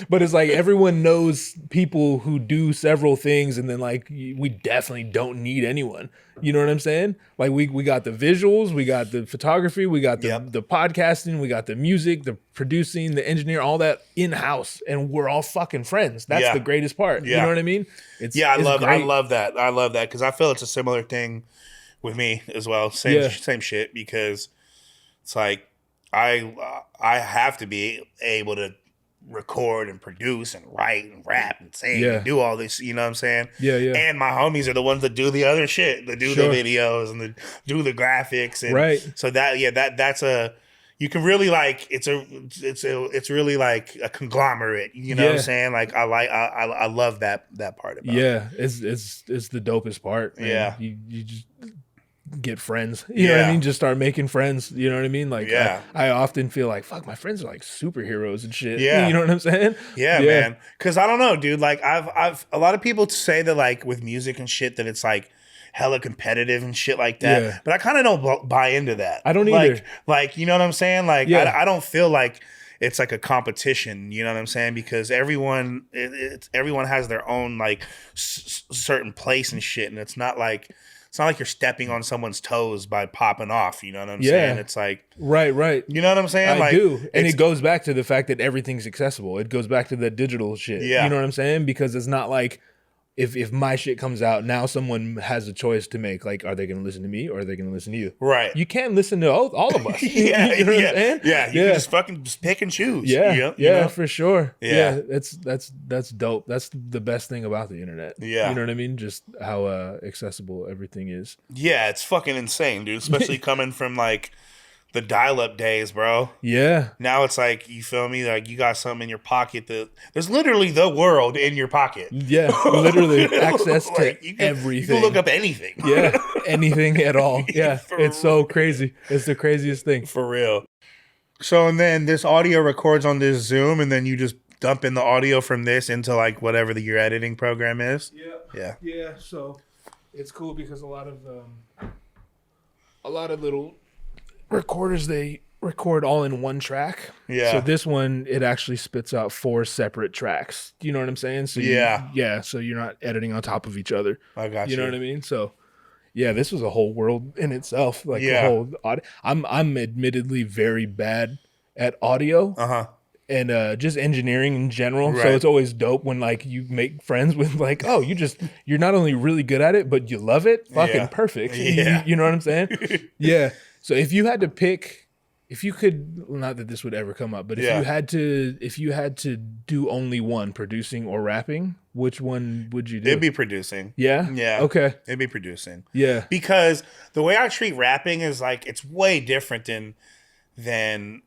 But it's like everyone knows people who do several things, and then like we definitely don't need anyone. You know what I'm saying? Like we got the visuals, we got the photography, we got the podcasting, we got the music, the producing, the engineer, all that in-house, and we're all fucking friends. That's the greatest part. You know what I mean? I love that. I love that because I feel it's a similar thing with me as well. Same shit, because it's like I have to be able to record and produce and write and rap and sing and do all this, you know what I'm saying? Yeah. And my homies are the ones that do the other shit, that do the videos and do the graphics, and so that's a, you can really like, it's really like a conglomerate, you know what I'm saying? Like I love that part about it. It's the dopest part, man. Yeah. You just get friends, you know what I mean? Just start making friends, you know what I mean? Like I often feel like, fuck, my friends are like superheroes and shit. Yeah. You know what I'm saying? Yeah, man. Cause I don't know, dude. Like I've a lot of people say that like with music and shit that it's like hella competitive and shit like that. Yeah. But I kind of don't buy into that. I don't either. Like, you know what I'm saying? Like I don't feel like it's like a competition, you know what I'm saying? Because everyone has their own like certain place and shit, and it's not like you're stepping on someone's toes by popping off. You know what I'm saying? It's like right. You know what I'm saying? I do, and it goes back to the fact that everything's accessible. It goes back to the digital shit. Yeah. You know what I'm saying? Because it's not like if my shit comes out now, someone has a choice to make. Like, are they going to listen to me or are they going to listen to you? Right. You can't listen to all of us. You know what I'm saying? Yeah. You can just fucking pick and choose. Yeah. You know? For sure. Yeah. That's dope. That's the best thing about the internet. Yeah. You know what I mean? Just how accessible everything is. Yeah, it's fucking insane, dude. Especially coming from like the dial-up days, bro. Yeah. Now it's like, you feel me? Like you got something in your pocket there's literally the world in your pocket. Yeah, literally access to everything. You can look up anything. Yeah, anything at all. Yeah, it's so crazy. It's the craziest thing. For real. So, and then this audio records on this Zoom, and then you just dump in the audio from this into like whatever your editing program is. Yeah. So it's cool because a lot of little recorders, they record all in one track. Yeah. So this one, it actually spits out 4 separate tracks. Do you know what I'm saying? So so you're not editing on top of each other. I got you. You know what I mean? So yeah, this was a whole world in itself. Like the whole audio. I'm admittedly very bad at audio. And just engineering in general. So it's always dope when like you make friends with like, oh, you're not only really good at it, but you love it. Fucking perfect. Yeah. You know what I'm saying? Yeah. So if you had to pick, if you could, well, not that this would ever come up, but if you had to do only one, producing or rapping, which one would you do? It'd be producing. Yeah? Yeah. Okay. It'd be producing. Yeah. Because the way I treat rapping is like, it's way different than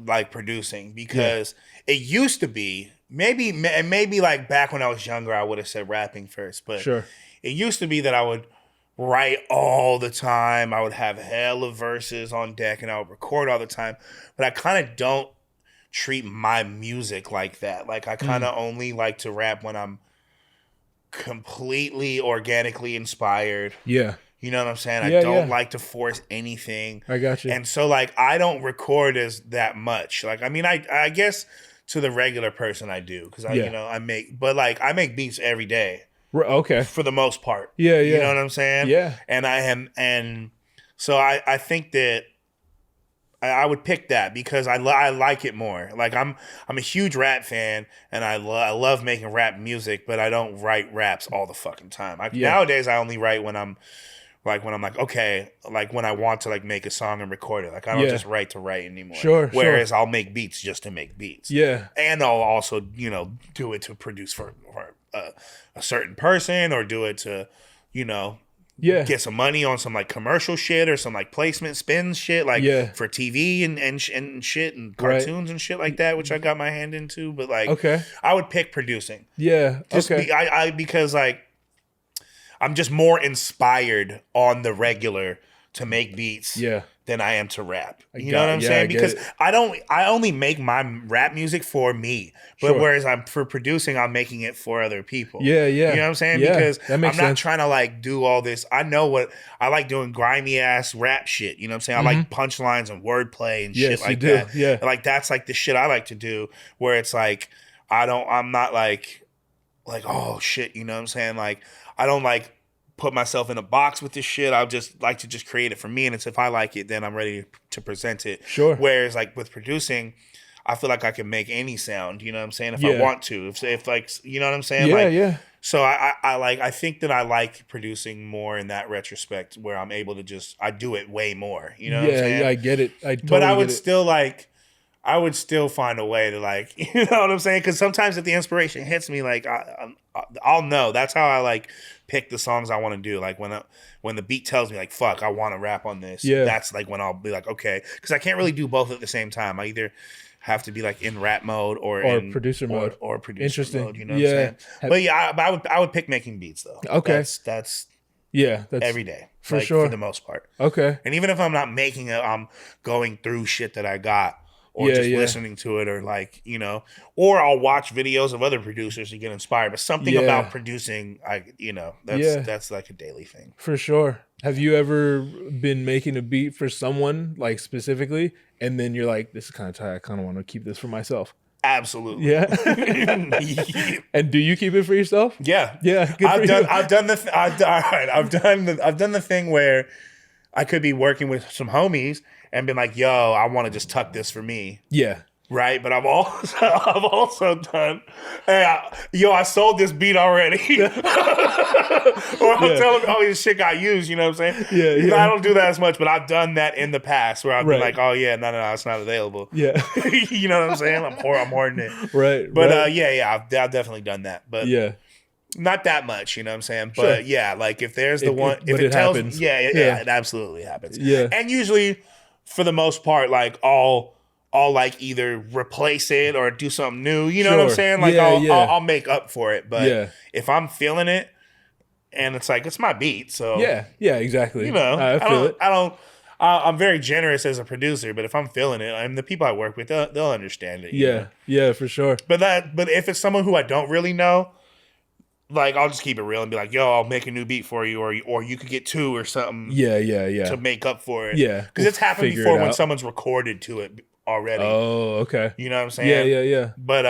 like producing, because it used to be maybe like back when I was younger, I would have said rapping first, but it used to be that I would write all the time. I would have hella verses on deck and I would record all the time, but I kind of don't treat my music like that. Like I kind of only like to rap when I'm completely organically inspired. Yeah. You know what I'm saying? I don't like to force anything. I got you. And so like I don't record as that much. Like I mean I guess to the regular person I do, because I make beats every day. Okay. For the most part. Yeah. You know what I'm saying? Yeah. And so I think that I would pick that because I like it more. Like I'm a huge rap fan, and I love making rap music, but I don't write raps all the fucking time. Nowadays I only write when I'm like okay, like when I want to like make a song and record it. Like I don't just write to write anymore. Sure. Whereas I'll make beats just to make beats. Yeah. And I'll also, do it to produce for a certain person, or do it to, get some money on some like commercial shit or some like placement spins shit like for TV and shit and cartoons and shit like that, which I got my hand into. But like, I would pick producing. Yeah. Just because like I'm just more inspired on the regular to make beats. Than I am to rap. You know what I'm saying? Because I only make my rap music for me. But whereas for producing, I'm making it for other people. Yeah. You know what I'm saying? Because I'm not trying to like do all this. I know what I like doing grimy ass rap shit. You know what I'm saying? I like punchlines and wordplay and shit like that. Yeah. Like that's like the shit I like to do where it's like I'm not like oh shit, you know what I'm saying? Like I don't like put myself in a box with this shit. I just like to just create it for me, and it's if I like it, then I'm ready to present it. Whereas like with producing, I feel like I can make any sound. You know what I'm saying? If I want to, if like you know what I'm saying? So I think that I like producing more in that retrospect, where I'm able to I do it way more. You know what I'm saying? Yeah, I get it. But I would still like. I would still find a way to like, you know what I'm saying? Because sometimes if the inspiration hits me, like I'll know. That's how I like pick the songs I want to do. Like when the beat tells me like, fuck, I want to rap on this. That's like when I'll be like, okay, because I can't really do both at the same time. I either have to be like in rap mode or in producer mode or producer mode. You know what I'm saying? But yeah, I would pick making beats though. Okay, that's every day for sure for the most part. Okay, and even if I'm not making it, I'm going through shit that I got. Or just listening to it, or like, you know, or I'll watch videos of other producers to get inspired. But something about producing, that's like a daily thing. For sure. Have you ever been making a beat for someone, like specifically, and then you're like, this is kind of tight, I kind of want to keep this for myself? Absolutely. Yeah. And do you keep it for yourself? Yeah. Yeah. I've done the thing where I could be working with some homies and been like, yo, I want to just tuck this for me. Yeah. Right? But I've also done, hey, I sold this beat already. Or I'm telling them, oh, this shit got used, you know what I'm saying? Yeah. I don't do that as much, but I've done that in the past where I've been like, oh, yeah, no, it's not available. Yeah. You know what I'm saying? I'm hoarding it. Right. But I've definitely done that. But not that much, you know what I'm saying? But like if there's the one, if it tells me, it absolutely happens. Yeah. And usually, for the most part, like I'll like either replace it or do something new. You know what I'm saying? Like I'll make up for it. But if I'm feeling it, and it's like it's my beat, so yeah, exactly. You know, I feel it. I'm very generous as a producer, but if I'm feeling it, and the people I work with, they'll understand it. Yeah, for sure. But if it's someone who I don't really know. Like, I'll just keep it real and be like, yo, I'll make a new beat for you, or you could get two or something. Yeah. To make up for it. Yeah. Because it's happened before when someone's recorded to it already. Oh, okay. You know what I'm saying? Yeah. But,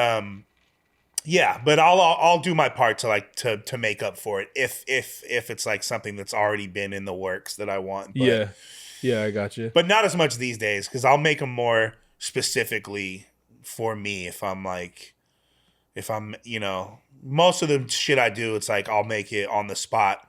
but I'll do my part to like, to make up for it if it's like something that's already been in the works that I want. But, yeah, I got you. But not as much these days, because I'll make them more specifically for me if I'm, you know, most of the shit I do, it's like I'll make it on the spot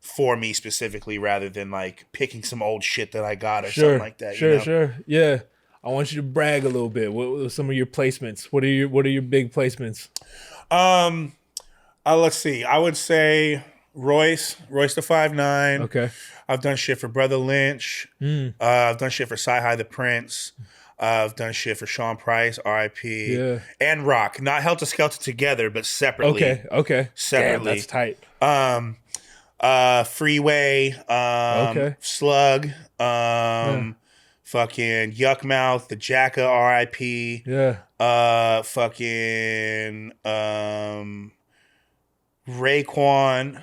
for me specifically rather than like picking some old shit that I got or something like that. Sure. Yeah. I want you to brag a little bit. What are some of your placements? What are your big placements? Let's see. I would say Royce the 5'9". Okay. I've done shit for Brother Lynch. I've done shit for Sci-Hi the Prince. I've done shit for Sean Price, R.I.P. And Rock. Not Helter Skelter together, but separately. Okay. Separately. Damn, that's tight. Freeway. Slug. Fucking Yuckmouth. The Jacka, R.I.P. Yeah. Fucking Raekwon.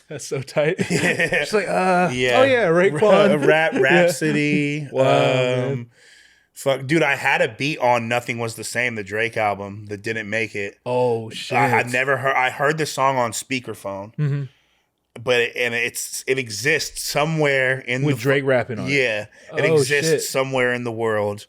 That's so tight. Just like, oh yeah, Raekwon. Rhapsody. Wow, fuck, dude, I had a beat on Nothing Was the Same, the Drake album that didn't make it. Oh shit. I heard the song on speakerphone. But it exists somewhere in with Drake rapping on it. Yeah. It exists somewhere in the world.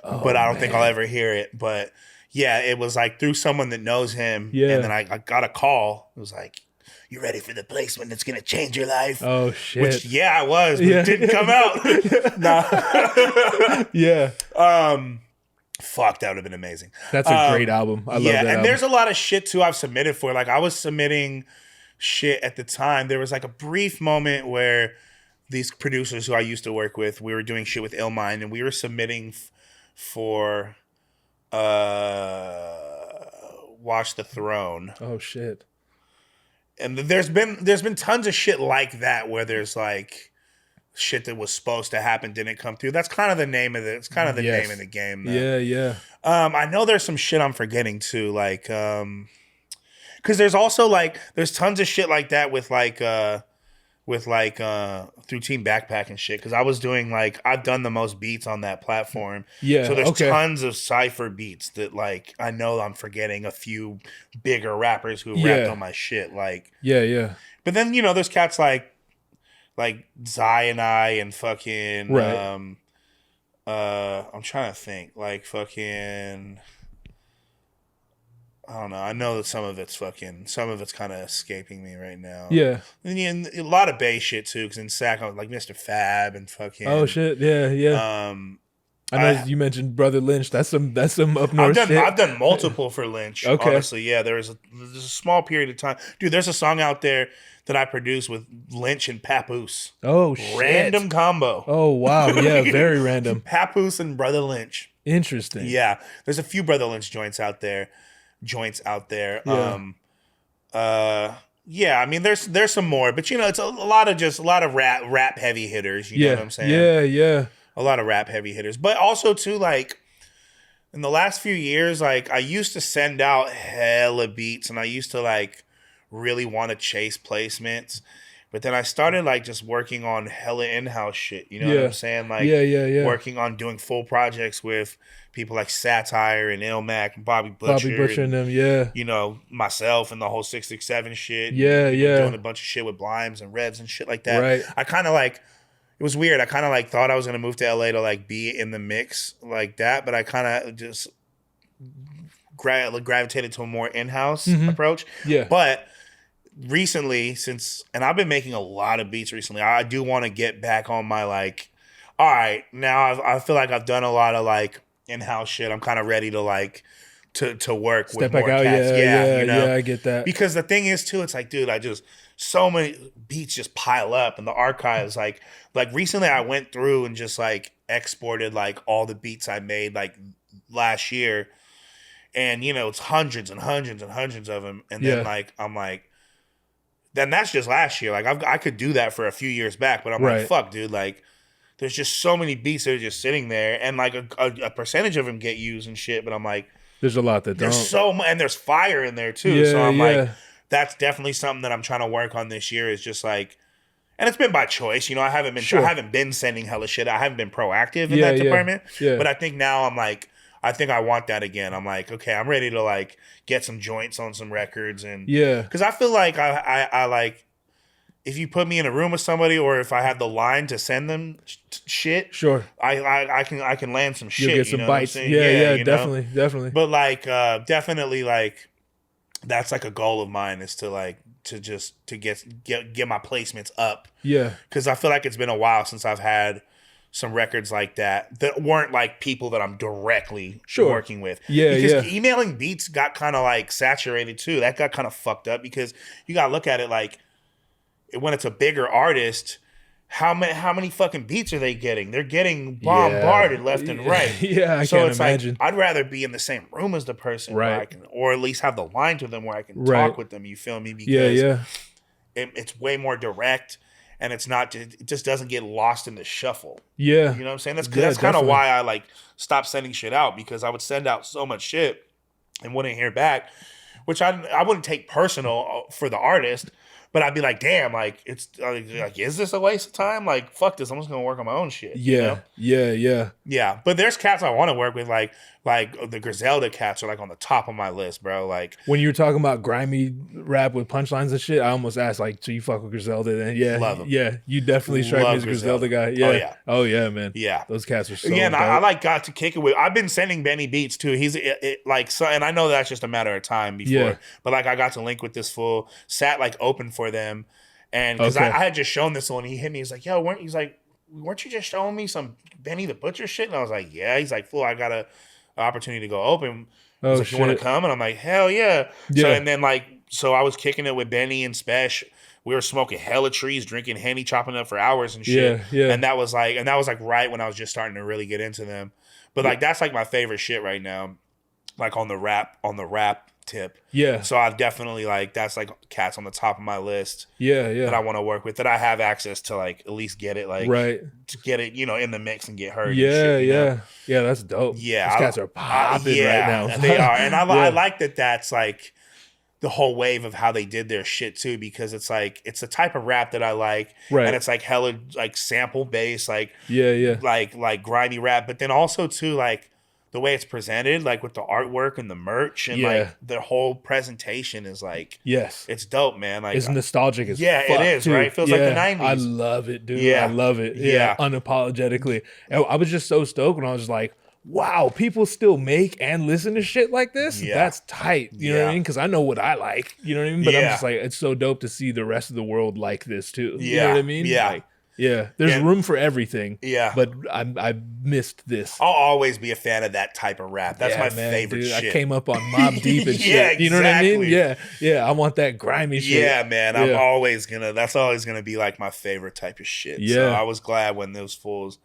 But I don't think I'll ever hear it. But yeah, it was like through someone that knows him. Yeah. And then I got a call. It was like, you ready for the placement that's going to change your life? Oh, shit. Which, I was, but it didn't come out. Yeah. Fuck, that would have been amazing. That's a great album. I love that album. And there's a lot of shit, too, I've submitted for. Like, I was submitting shit at the time. There was like a brief moment where these producers who I used to work with, we were doing shit with Illmind, and we were submitting for Watch the Throne. Oh shit. And there's been tons of shit like that where there's like shit that was supposed to happen didn't come through. That's kind of the name of it. It's kind of the name of the game. Though. Yeah. I know there's some shit I'm forgetting too, like because there's also like there's tons of shit like that with through Team Backpack and shit. Because I was doing like I've done the most beats on that platform. Yeah. So there's tons of cypher beats that like I know I'm forgetting a few bigger rappers who rapped on my shit. Like yeah. But then there's cats like Zai and I and fucking I'm trying to think like fucking I don't know. I know that some of it's kind of escaping me right now. Yeah. And a lot of Bay shit too, because in Sac like Mr. Fab and fucking oh shit yeah. I know you mentioned Brother Lynch. That's some up north shit. I've done multiple for Lynch. Okay. Honestly, yeah. There's a small period of time, dude. There's a song out there that I produced with Lynch and Papoose. Oh shit! Random combo. Oh wow, yeah, very random. Papoose and Brother Lynch. Interesting. Yeah, there's a few Brother Lynch joints out there. Yeah. Yeah. I mean, there's some more, but it's a lot of rap heavy hitters. You know what I'm saying? Yeah. A lot of rap heavy hitters, but also too like in the last few years, like I used to send out hella beats, and I used to like really want to chase placements, but then I started like just working on hella in-house shit. You know what I'm saying? Like working on doing full projects with people like Satire and Ilmac and Bobby Butcher and them, yeah. Myself and the whole 667 shit. Yeah. Doing a bunch of shit with Blimes and Revs and shit like that. Right. I kind of like, it was weird. I kind of like thought I was going to move to LA to like be in the mix like that, but I kind of just gravitated to a more in-house approach. Yeah. But recently, and I've been making a lot of beats recently, I do want to get back on my like, all right, now I feel like I've done a lot of like in-house shit. I'm kind of ready to like to work Step with more out, cats. Yeah, I get that. Because the thing is too, it's like, dude, so many beats just pile up, and the archives like recently I went through and just like exported like all the beats I made like last year, and it's hundreds and hundreds and hundreds of them, and then like I'm like, then that's just last year. Like I could do that for a few years back, but I'm like, fuck, dude, like there's just so many beats that are just sitting there, and like a percentage of them get used and shit, but I'm like, there's a lot that don't. There's so much, and there's fire in there too. So I'm like, that's definitely something that I'm trying to work on this year. Is just like, and it's been by choice. I haven't been sending hella shit. I haven't been proactive in that department. Yeah. But I think now I'm like, I think I want that again. I'm like, okay, I'm ready to like get some joints on some records, and because I feel like I like, if you put me in a room with somebody, or if I have the line to send them shit, sure, I can land some shit. You'll get some bites. Yeah, definitely. But like, definitely like, that's like a goal of mine, is to like to get my placements up. Yeah, because I feel like it's been a while since I've had some records like that weren't like people that I'm directly working with. Yeah, because emailing beats got kind of like saturated too. That got kind of fucked up, because you gotta look at it like, when it's a bigger artist, how many fucking beats are they getting? They're getting bombarded left and right. Yeah, I can't imagine. Like, I'd rather be in the same room as the person, right? Or at least have the line to them where I can talk with them. You feel me? Because it's way more direct, and it just doesn't get lost in the shuffle. Yeah, you know what I'm saying? That's kind of why I like stopped sending shit out, because I would send out so much shit and wouldn't hear back, which I wouldn't take personal for the artist. But I'd be like, damn, like, it's like, is this a waste of time? Like, fuck this. I'm just gonna work on my own shit. Yeah, yeah. But there's cats I want to work with, like the Griselda cats are like on the top of my list, bro. Like, when you were talking about grimy rap with punchlines and shit, I almost asked like, so you fuck with Griselda? Then love him. Yeah, you definitely strike me as a Griselda guy. Yeah. Oh yeah, man. Yeah, those cats are so. Yeah, and I like got to kick it with. I've been sending Benny beats too. He's like, so, and I know that's just a matter of time before. Yeah. But like, I got to link with this fool, sat like open for them, and because I had just shown this one, he hit me. He's like, yo, weren't you just showing me some Benny the Butcher shit? And I was like, yeah. He's like, fool, I got an opportunity to go open. He's like, you want to come? And I'm like, hell yeah. So, and then like so I was kicking it with Benny and Spesh. We were smoking hella trees, drinking Henny, chopping up for hours and shit. Yeah. And that was like right when I was just starting to really get into them. But like that's like my favorite shit right now. Like on the rap tip. Yeah. So I've definitely like that's like cats on the top of my list. Yeah. That I want to work with, that I have access to like at least get it like to get it, in the mix and get heard. Yeah, and shit, yeah, that's dope. Yeah. These cats are popping right now. They are. And I like that's like the whole wave of how they did their shit too, because it's like it's the type of rap that I like, right? And it's like hella like sample based, like like grimy rap, but then also too like the way it's presented, like with the artwork and the merch and like the whole presentation is like it's dope, man. Like it's nostalgic as fuck, it is too. Right. It feels like the 90s. I love it, dude. I love it. Yeah, unapologetically. And I was just so stoked when I was like, wow, people still make and listen to shit like this? That's tight. You know what I mean? Because I know what I like. You know what I mean? But I'm just like, it's so dope to see the rest of the world like this too. You know what I mean? Yeah. Like, there's room for everything. Yeah. But I missed this. I'll always be a fan of that type of rap. That's my favorite shit. I came up on Mobb Deep and shit. You know what I mean? Yeah. I want that grimy shit. Yeah, man. I'm always that's always gonna be like my favorite type of shit. Yeah. So I was glad when those fools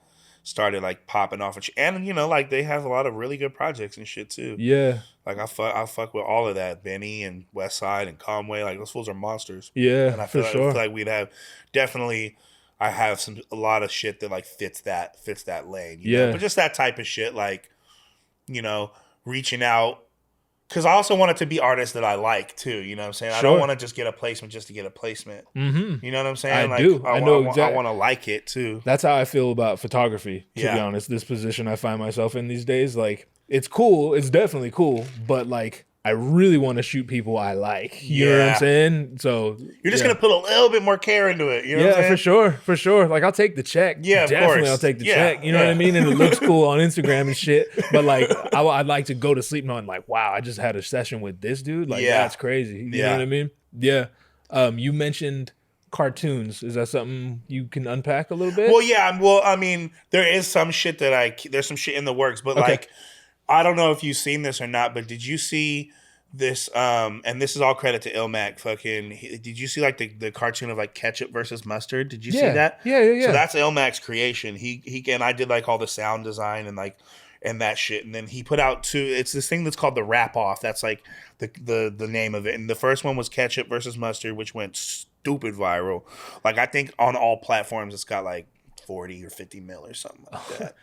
started like popping off and like they have a lot of really good projects and shit too. Yeah. Like I fuck with all of that. Benny and Westside and Conway, like those fools are monsters. Yeah. And I feel like we'd have definitely I have a lot of shit that like fits that lane. You know? But just that type of shit, like, reaching out. Because I also want it to be artists that I like too. You know what I'm saying? I don't want to just get a placement just to get a placement. Mm-hmm. You know what I'm saying? I do. I know exactly. I want to like it too. That's how I feel about photography, to be honest. This position I find myself in these days, like, it's cool. It's definitely cool. But like, I really want to shoot people I like. You know what I'm saying? So you're just gonna put a little bit more care into it. You know what I'm saying? for sure. Like I'll take the check. Yeah, of definitely course. I'll take the check. You know what I mean? And it looks cool on Instagram and shit. But like I'd like to go to sleep knowing like, wow, I just had a session with this dude. Like that's crazy. You know what I mean? Yeah. You mentioned cartoons. Is that something you can unpack a little bit? Well, yeah. Well, I mean, there is some shit there's some shit in the works, but like. I don't know if you've seen this or not, but did you see this? And this is all credit to Ilmac. Did you see like the cartoon of like ketchup versus mustard? Did you see that? Yeah. So that's Ilmac's creation. He and I did like all the sound design and that shit. And then he put out it's this thing that's called the Rap Off. That's like the name of it. And the first one was ketchup versus mustard, which went stupid viral. Like I think on all platforms, it's got like 40 or 50 mil or something like that.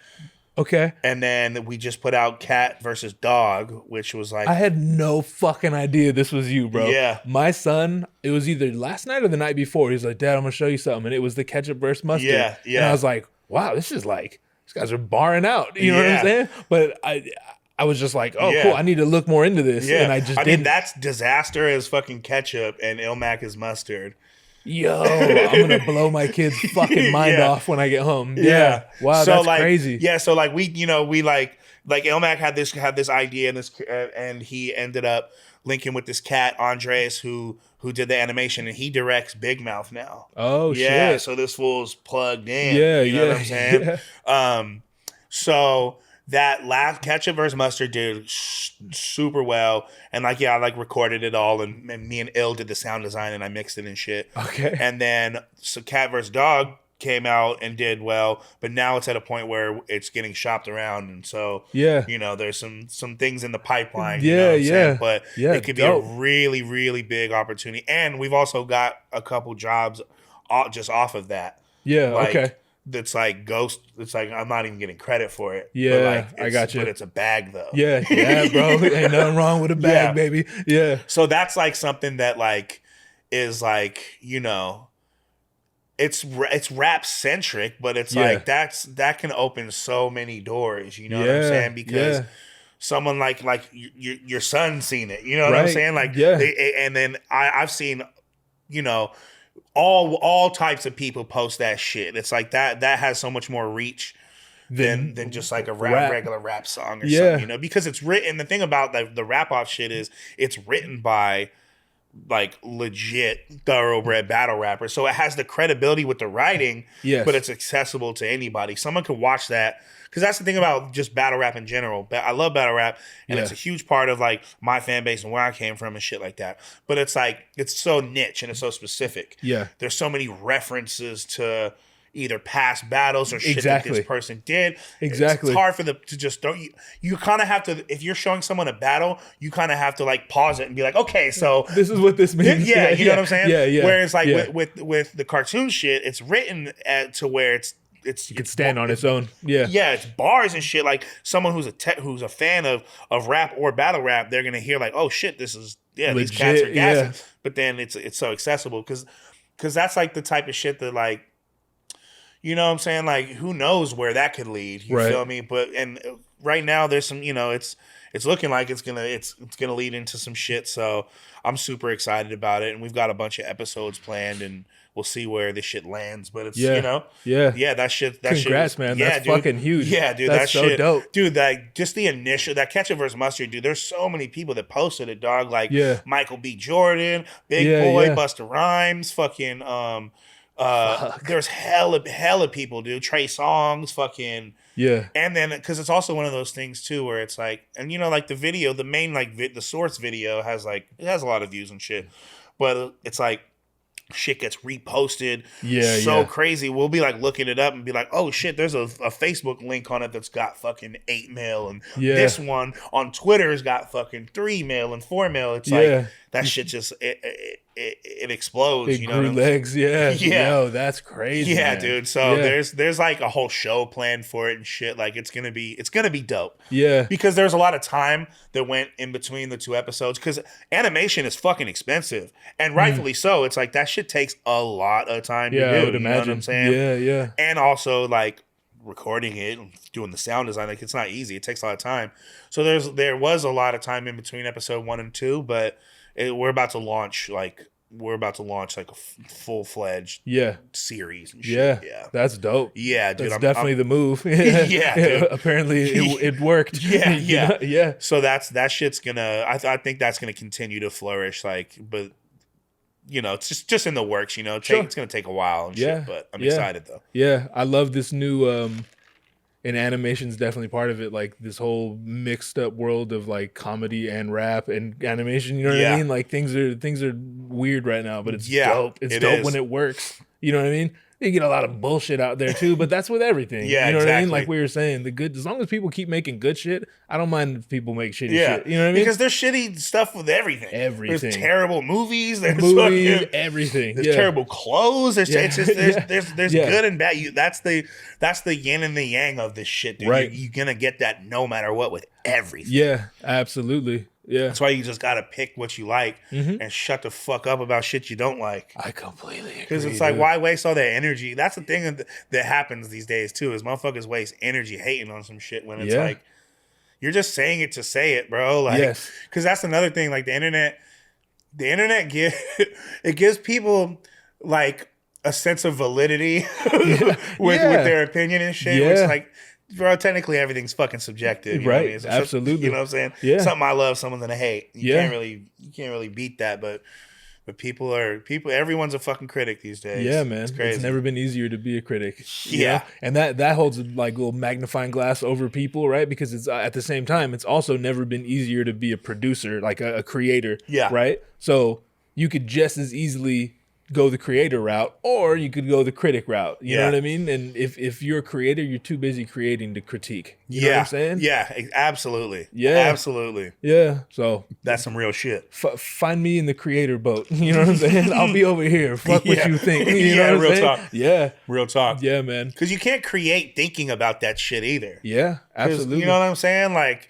Okay. And then we just put out Cat versus Dog, which was like... I had no fucking idea this was you, bro. Yeah. My son, it was either last night or the night before. He's like, Dad, I'm going to show you something. And it was the ketchup versus mustard. Yeah. And I was like, wow, this is like... These guys are barring out. You know what I'm saying? But I was just like, oh, cool. I need to look more into this. Yeah. And I just didn't. Mean, that's Disaster as fucking ketchup and Ilmac is mustard. Yo, I'm gonna blow my kid's fucking mind off when I get home. Yeah. Wow, so that's like, crazy. Yeah, so like we like Ilmac had this idea and he ended up linking with this cat, Andres, who did the animation, and he directs Big Mouth now. Oh shit. So this fool's plugged in. Yeah, you know what I'm saying? So that last ketchup versus mustard did super well, and I recorded it all, and me and Il did the sound design, and I mixed it and shit. Okay. And then so Cat versus Dog came out and did well, but now it's at a point where it's getting shopped around, and so there's some things in the pipeline. You know what I'm saying? But it could be a really, really big opportunity, and we've also got a couple jobs just off of that. Yeah. Okay. That's like ghost. It's like I'm not even getting credit for it. Yeah, I got you. But it's a bag though. Yeah, bro. Ain't nothing wrong with a bag, baby. Yeah. So that's like something that like is like it's rap centric, but it's like that can open so many doors. You know what I'm saying? Because someone like your son's seen it. You know what I'm saying? Like and then I've seen all types of people post that shit. It's like that has so much more reach than just like a regular rap song or something, because it's written. The thing about the Rap Off shit is it's written by like legit thoroughbred battle rapper. So it has the credibility with the writing, but it's accessible to anybody. Someone could watch that. Because that's the thing about just battle rap in general. I love battle rap, and it's a huge part of like my fan base and where I came from and shit like that. But it's like, it's so niche and it's so specific. Yeah. There's so many references to either past battles or shit that this person did. Exactly. It's hard for them to just don't. You kind of have to, if you're showing someone a battle, you kind of have to like pause it and be like, okay, so this is what this means. Yeah, you know what I'm saying? Yeah. Whereas like with the cartoon shit, it's written to where it can stand on its own. Yeah, it's bars and shit. Like someone who's a fan of rap or battle rap, they're gonna hear like, oh shit, this is legit, these cats are gassing. Yeah. But then it's so accessible because that's like the type of shit that like, you know what I'm saying? Like who knows where that could lead? You feel me? But and right now there's some, it's looking like it's gonna lead into some shit. So I'm super excited about it, and we've got a bunch of episodes planned and. We'll see where this shit lands, but it's that shit. Congrats, man! Yeah, that's dude. Fucking huge. Yeah, dude, that's so shit, dope, dude. That just the initial that Ketchup vs Mustard, dude. There's so many people that posted it, dog. Like Michael B. Jordan, Big Boy, Busta Rhymes, fucking there's hella people, dude. Trey Songz, fucking and then because it's also one of those things too where it's like, and like the video, the main like the source video has a lot of views and shit, but it's like. Shit gets reposted crazy. We'll be like looking it up and be like, oh shit, there's a Facebook link on it that's got fucking 8 mil, and this one on Twitter has got fucking 3 mil and 4 mil. It's like that shit just it explodes. It grew legs. Yo, that's crazy. Yeah, man. Dude. So there's like a whole show planned for it and shit. Like it's gonna be dope. Yeah, because there's a lot of time that went in between the 2 episodes because animation is fucking expensive, and rightfully so. It's like that shit takes a lot of time to do. I would imagine. You know what I'm saying? Yeah. And also like recording it and doing the sound design, like it's not easy. It takes a lot of time. So there was a lot of time in between episode 1 and 2, but we're about to launch like a full-fledged series and shit. Yeah, that's dope. Yeah, dude, that's definitely the move. Yeah, dude. Apparently it worked. Yeah. So that shit's gonna. I think that's gonna continue to flourish. Like, but it's just in the works. It's gonna take a while and shit. But I'm excited though. Yeah, I love this new. And animation's definitely part of it, like this whole mixed up world of like comedy and rap and animation. You know what I mean? Like things are weird right now, but it's dope. It's dope when it works. You know what I mean? You get a lot of bullshit out there too, but that's with everything. Yeah, you know exactly. what I mean? Like we were saying, as long as people keep making good shit, I don't mind if people make shitty shit. You know what I mean? Because there's shitty stuff with everything. There's terrible movies. There's everything. There's terrible clothes. There's good and bad. That's the yin and the yang of this shit, dude. Right. You're gonna get that no matter what with everything. Yeah, absolutely. Yeah, that's why you just gotta pick what you like and shut the fuck up about shit you don't like. I completely agree. Because it's like, why waste all that energy? That's the thing that happens these days too. Is motherfuckers waste energy hating on some shit when it's like you're just saying it to say it, bro. Like, because that's another thing. Like the internet gives people like a sense of validity with their opinion and shit. Yeah. Which like. Bro, technically everything's fucking subjective, you know what I mean? So absolutely. You know what I'm saying? Yeah. Something I love, someone's gonna hate. You can't really beat that, but everyone's a fucking critic these days. Yeah, man. It's never been easier to be a critic. Yeah. And that holds like a little magnifying glass over people, right? Because it's at the same time, it's also never been easier to be a producer, like a creator. Yeah. Right? So you could just as easily go the creator route, or you could go the critic route. You know what I mean? And if you're a creator, you're too busy creating to critique. You know what I'm saying? Yeah, absolutely. Yeah. Absolutely. Yeah. So that's some real shit. Find me in the creator boat. You know what I'm saying? I'll be over here. Fuck what you think. You know what I'm saying? Talk. Yeah. Real talk. Yeah, man. Because you can't create thinking about that shit either. Yeah, absolutely. You know what I'm saying? Like,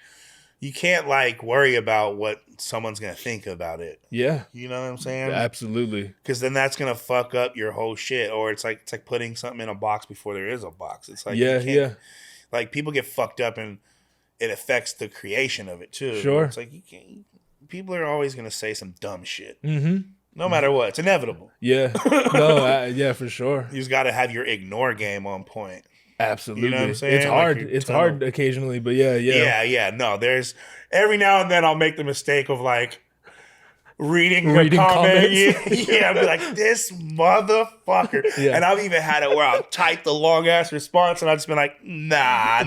you can't like worry about what someone's gonna think about it. Yeah, you know what I'm saying? Absolutely. Because then that's gonna fuck up your whole shit. Or it's like putting something in a box before there is a box. It's like like people get fucked up and it affects the creation of it too. Sure. It's like people are always gonna say some dumb shit. Mm-hmm. No matter what, it's inevitable. Yeah. No. Yeah, for sure. You just got to have your ignore game on point. Absolutely. You know what I'm saying? It's hard. It's hard occasionally, but yeah. No, there's every now and then I'll make the mistake of like, reading comment. Yeah, I'd be like, this motherfucker. Yeah. And I've even had it where I'll type the long ass response and I've just been like, nah.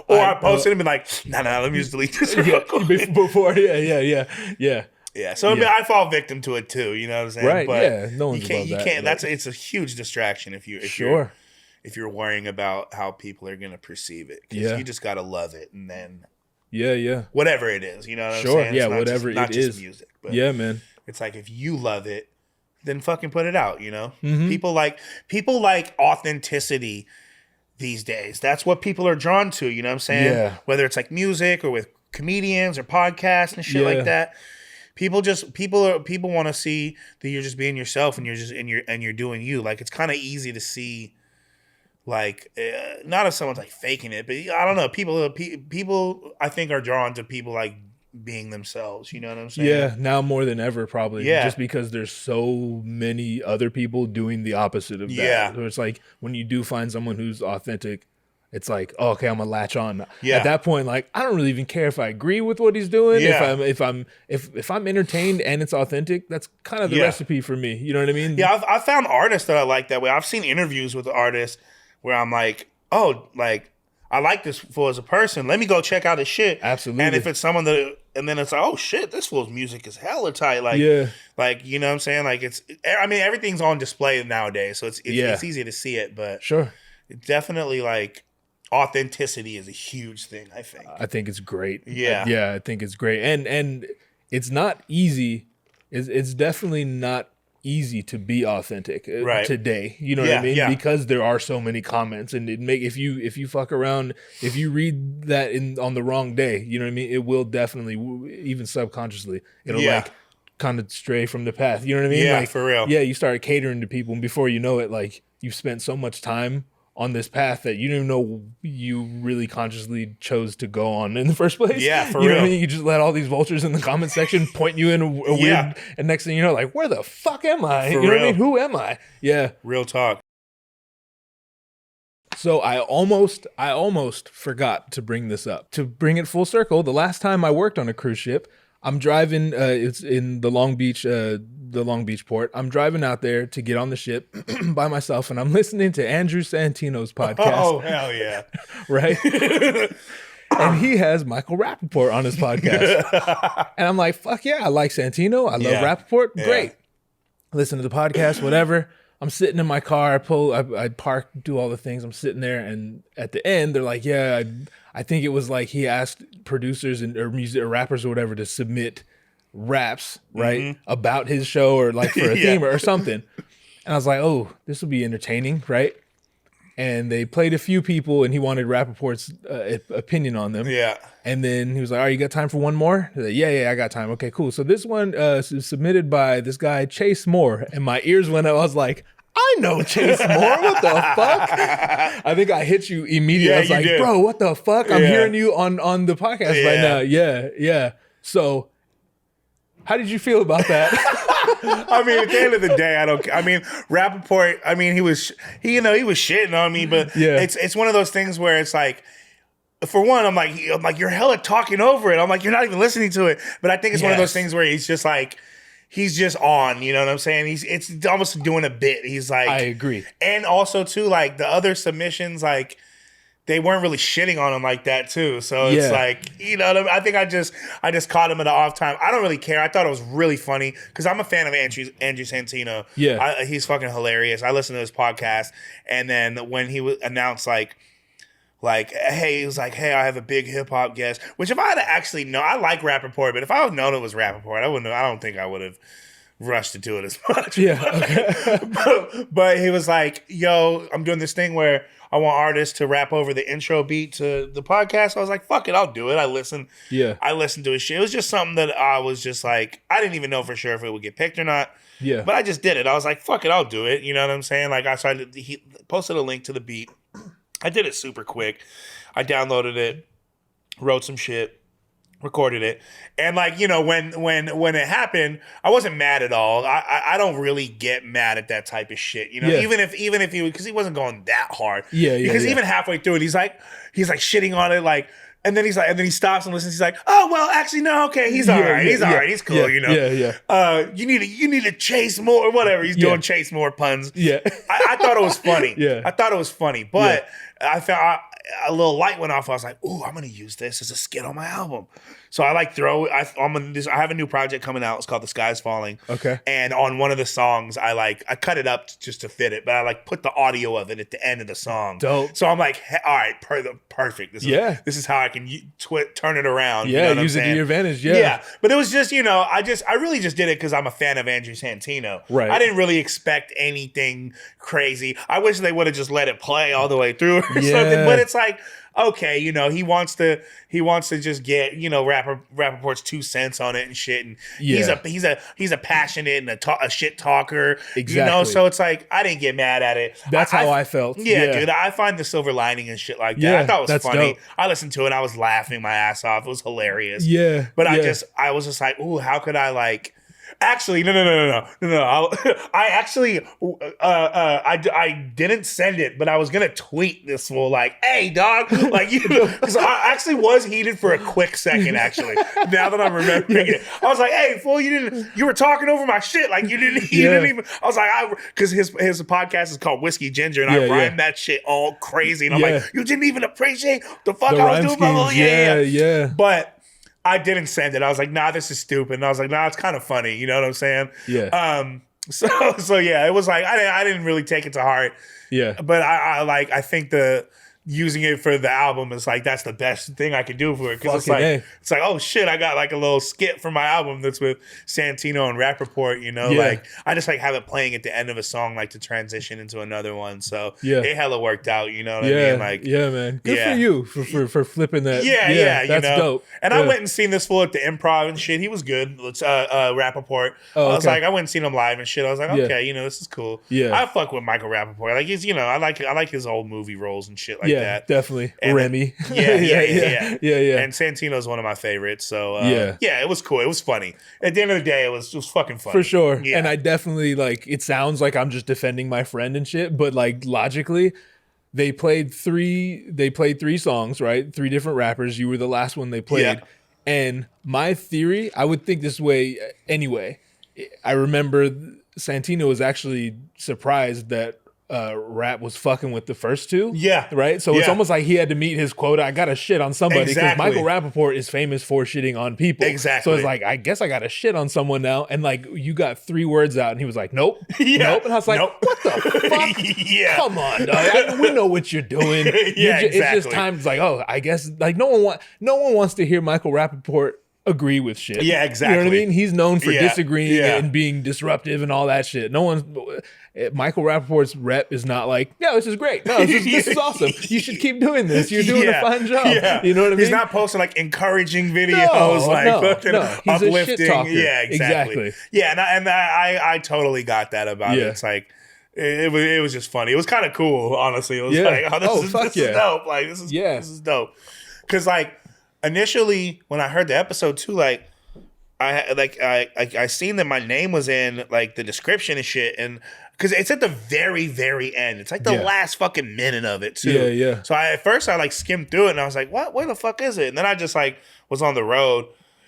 Or I post it and be like, nah, let me just delete this real quick. Before, yeah. So I fall victim to it too. You know what I'm saying? Right. But no one's above that. It's a huge distraction if you're worrying about how people are gonna perceive it. Because you just gotta love it, and then whatever it is, you know what I'm saying? Yeah, whatever it is. Not just music. But yeah, man. It's like if you love it, then fucking put it out. You know, people like authenticity these days. That's what people are drawn to. You know what I'm saying? Yeah. Whether it's like music or with comedians or podcasts and shit like that. People want to see that you're just being yourself and you're doing you. Like it's kind of easy to see, like not if someone's like faking it, but I don't know. People I think are drawn to people like being themselves. You know what I'm saying? Yeah, now more than ever, probably. Yeah, just because there's so many other people doing the opposite of that. Yeah, so it's like when you do find someone who's authentic. It's like, oh, okay, I'm gonna latch on. Yeah. At that point, like, I don't really even care if I agree with what he's doing. Yeah. If I'm entertained and it's authentic, that's kind of the recipe for me. You know what I mean? Yeah, I've found artists that I like that way. I've seen interviews with artists where I'm like, oh, like I like this fool as a person. Let me go check out his shit. Absolutely. And if it's someone that, and then it's like, oh shit, this fool's music is hella tight. Like, like you know what I'm saying? Like everything's on display nowadays, so it's easy to see it. But it's definitely like. Authenticity is a huge thing, I think. I think it's great. Yeah. I think it's great. And it's not easy. It's definitely not easy to be authentic today. You know what I mean? Yeah. Because there are so many comments, and if you fuck around, if you read that on the wrong day, you know what I mean? It will definitely, even subconsciously, it'll like kind of stray from the path. You know what I mean? Yeah, like, for real. Yeah, you start catering to people, and before you know it, like you've spent so much time on this path that you didn't know you really consciously chose to go on in the first place. Yeah, for real. You know what I mean? You just let all these vultures in the comment section point you in a weird, and next thing you know, like, where the fuck am I? You know what I mean? Who am I? Yeah. Real talk. So I almost forgot to bring this up. To bring it full circle, the last time I worked on a cruise ship, I'm driving, it's in the Long Beach port. I'm driving out there to get on the ship by myself, and I'm listening to Andrew Santino's podcast. Oh, hell yeah. Right? And he has Michael Rapaport on his podcast. And I'm like, fuck yeah, I like Santino. I love Rapaport. Great. Listen to the podcast, whatever. I'm sitting in my car. I park, do all the things. I'm sitting there, and at the end, they're like, yeah, I think it was like he asked producers or music or rappers or whatever to submit raps, right, about his show or like for a theme or something. And I was like, oh, this will be entertaining, right? And they played a few people, and he wanted Rapaport's opinion on them. Yeah. And then he was like, all right, you got time for one more? Like, yeah, I got time. Okay, cool. So this one is submitted by this guy, Chase Moore. And my ears went up. I was like, I know Chase Moore. What the fuck? I think I hit you immediately. I was like, bro, what the fuck? I'm hearing you on the podcast right now. Yeah. So how did you feel about that? I mean, at the end of the day, Rapaport, he was shitting on me, but it's one of those things where it's like, for one, I'm like, you're hella talking over it. I'm like, you're not even listening to it. But I think it's one of those things where he's just like, he's just on, you know what I'm saying? It's almost doing a bit. He's like, I agree. And also too, like the other submissions, like they weren't really shitting on him like that too. So it's like, you know what I mean? I think I just caught him at an off time. I don't really care. I thought it was really funny because I'm a fan of Andrew Santino. Yeah. He's fucking hilarious. I listened to his podcast, and then when he announced like, hey, he was like, hey, I have a big hip hop guest. Which if I had actually known, I like Rapaport, but if I had known it was Rapaport, I don't think I would have rushed into it as much. Yeah. Okay. but he was like, yo, I'm doing this thing where I want artists to rap over the intro beat to the podcast. I was like, fuck it, I'll do it. I listened to his shit. It was just something that I was just like, I didn't even know for sure if it would get picked or not. Yeah. But I just did it. I was like, fuck it, I'll do it. You know what I'm saying? Like he posted a link to the beat. I did it super quick. I downloaded it, wrote some shit, recorded it, and like, you know, when it happened, I wasn't mad at all. I don't really get mad at that type of shit, you know. Even if he, because he wasn't going that hard. Because even halfway through it, he's like shitting on it, like And then he stops and listens. He's like, oh, well, actually, no, okay. He's all right. He's all right. He's cool, you know? You need to chase more, whatever. He's doing chase more puns. Yeah. I thought it was funny. Yeah. I thought it was funny. But I felt a little light went off. I was like, ooh, I'm going to use this as a skit on my album. So I like I have a new project coming out. It's called The Sky's Falling. Okay. And on one of the songs, I cut it up just to fit it, but I put the audio of it at the end of the song. Dope. So I'm like, all right, perfect. This is how I can turn it around. Yeah, you know use it to your advantage. Yeah. Yeah. But it was just, I really just did it because I'm a fan of Andrew Santino. Right. I didn't really expect anything crazy. I wish they would have just let it play all the way through or something. But it's like, okay, he wants to just get, Rapaport's 2 cents on it and shit. And he's a passionate and a shit talker. Exactly. So it's like, I didn't get mad at it. That's how I felt. Yeah, dude. I find the silver lining and shit like that. Yeah, I thought it was funny. dope. I listened to it and I was laughing my ass off. It was hilarious. Yeah. But I was just like, ooh, how could I actually, no. I actually, I didn't send it, but I was gonna tweet this fool hey dog, because I actually was heated for a quick second. Actually, now that I'm remembering it, I was like, hey fool, you were talking over my shit, you didn't even. I was like, because his podcast is called Whiskey Ginger, and I rhymed that shit all crazy, and I'm like, you didn't even appreciate the fuck I was doing, yeah. But I didn't send it. I was like, nah, this is stupid. And I was like, nah, it's kind of funny. You know what I'm saying? Yeah. So yeah, it was like, I didn't really take it to heart. Yeah. But I think using it for the album is that's the best thing I could do for it. Because it's like, oh shit, I got a little skit for my album that's with Santino and Rapaport, I just have it playing at the end of a song to transition into another one. So it hella worked out, you know what I mean? Yeah, man. Good for you for flipping that. Yeah, that's dope. And I went and seen this fool at the Improv and shit. He was good. Rapaport. Oh, I was like, I went and seen him live and shit. I was like, okay, this is cool. Yeah. I fuck with Michael Rapaport. He's, I like his old movie roles and shit like that. Definitely. And Remy. Yeah. Yeah. And Santino's one of my favorites. So yeah, it was cool. It was funny. At the end of the day, it was fucking funny. For sure. Yeah. And I definitely it sounds like I'm just defending my friend and shit, but logically, they played three songs, right? 3 different rappers. You were the last one they played. Yeah. And my theory, I would think this way anyway. I remember Santino was actually surprised that Rap was fucking with the first 2. Yeah. Right? So it's almost like he had to meet his quota. I got to shit on somebody because Exactly. Michael Rapaport is famous for shitting on people. Exactly. So it's like, I guess I got to shit on someone now. And you got 3 words out and he was like, nope. Yeah. Nope. And I was like, Nope. what the fuck? Yeah. Come on, dog. We know what you're doing. Exactly. It's just time. It's I guess no one wants to hear Michael Rapaport agree with shit. Yeah, exactly. You know what I mean? He's known for disagreeing Yeah. and being disruptive and all that shit. Michael Rapaport's rep is not this is great. No, this is awesome. You should keep doing this. You're doing a fine job. Yeah. You know what I mean? He's not posting encourage-ing videos, no. He's uplifting. a shit talker. Yeah, exactly. Yeah, and I totally got that about it. It's it was just funny. It was kind of cool, honestly. It was this is dope. This is dope. Because initially when I heard the episode too, I seen that my name was in the description and shit, and because it's at the very, very end. It's the last fucking minute of it too. Yeah. So at first I skimmed through it and I was like, what? Where the fuck is it? And then I just was on the road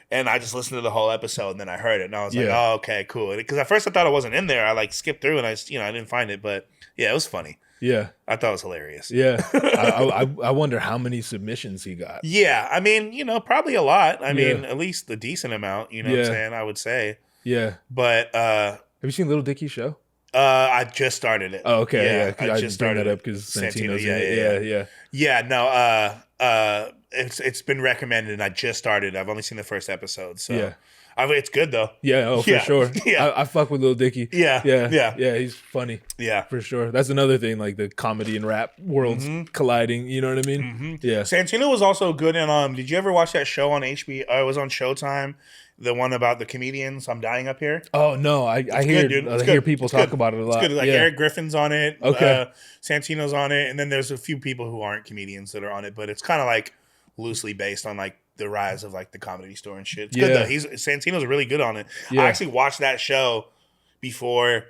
and I just listened to the whole episode and then I heard it and I was like, oh, okay, cool. Because at first I thought it wasn't in there. I skipped through and I didn't find it, but yeah, it was funny. Yeah. I thought it was hilarious. Yeah. I wonder how many submissions he got. Yeah. I mean, probably a lot. I mean, at least a decent amount, what I'm saying, I would say. Yeah. But have you seen Little Dicky's show? I just started it. Oh, okay. Yeah, I just started that up because Santino's in it. Yeah. No, it's been recommended and I just started. I've only seen the first episode. So it's good though. Yeah, for sure. Yeah. I fuck with Lil Dicky. Yeah. He's funny. Yeah, for sure. That's another thing, the comedy and rap worlds colliding. You know what I mean? Mm-hmm. Yeah. Santino was also good in. Did you ever watch that show on HBO? It was on Showtime. The one about the comedians. I'm Dying Up Here. Oh no, I hear people talk about it a lot. It's good. Eric Griffin's on it. Okay. Santino's on it, and then there's a few people who aren't comedians that are on it, but it's kind of loosely based on the rise of the Comedy Store and shit. It's good though. Santino's really good on it. Yeah. I actually watched that show before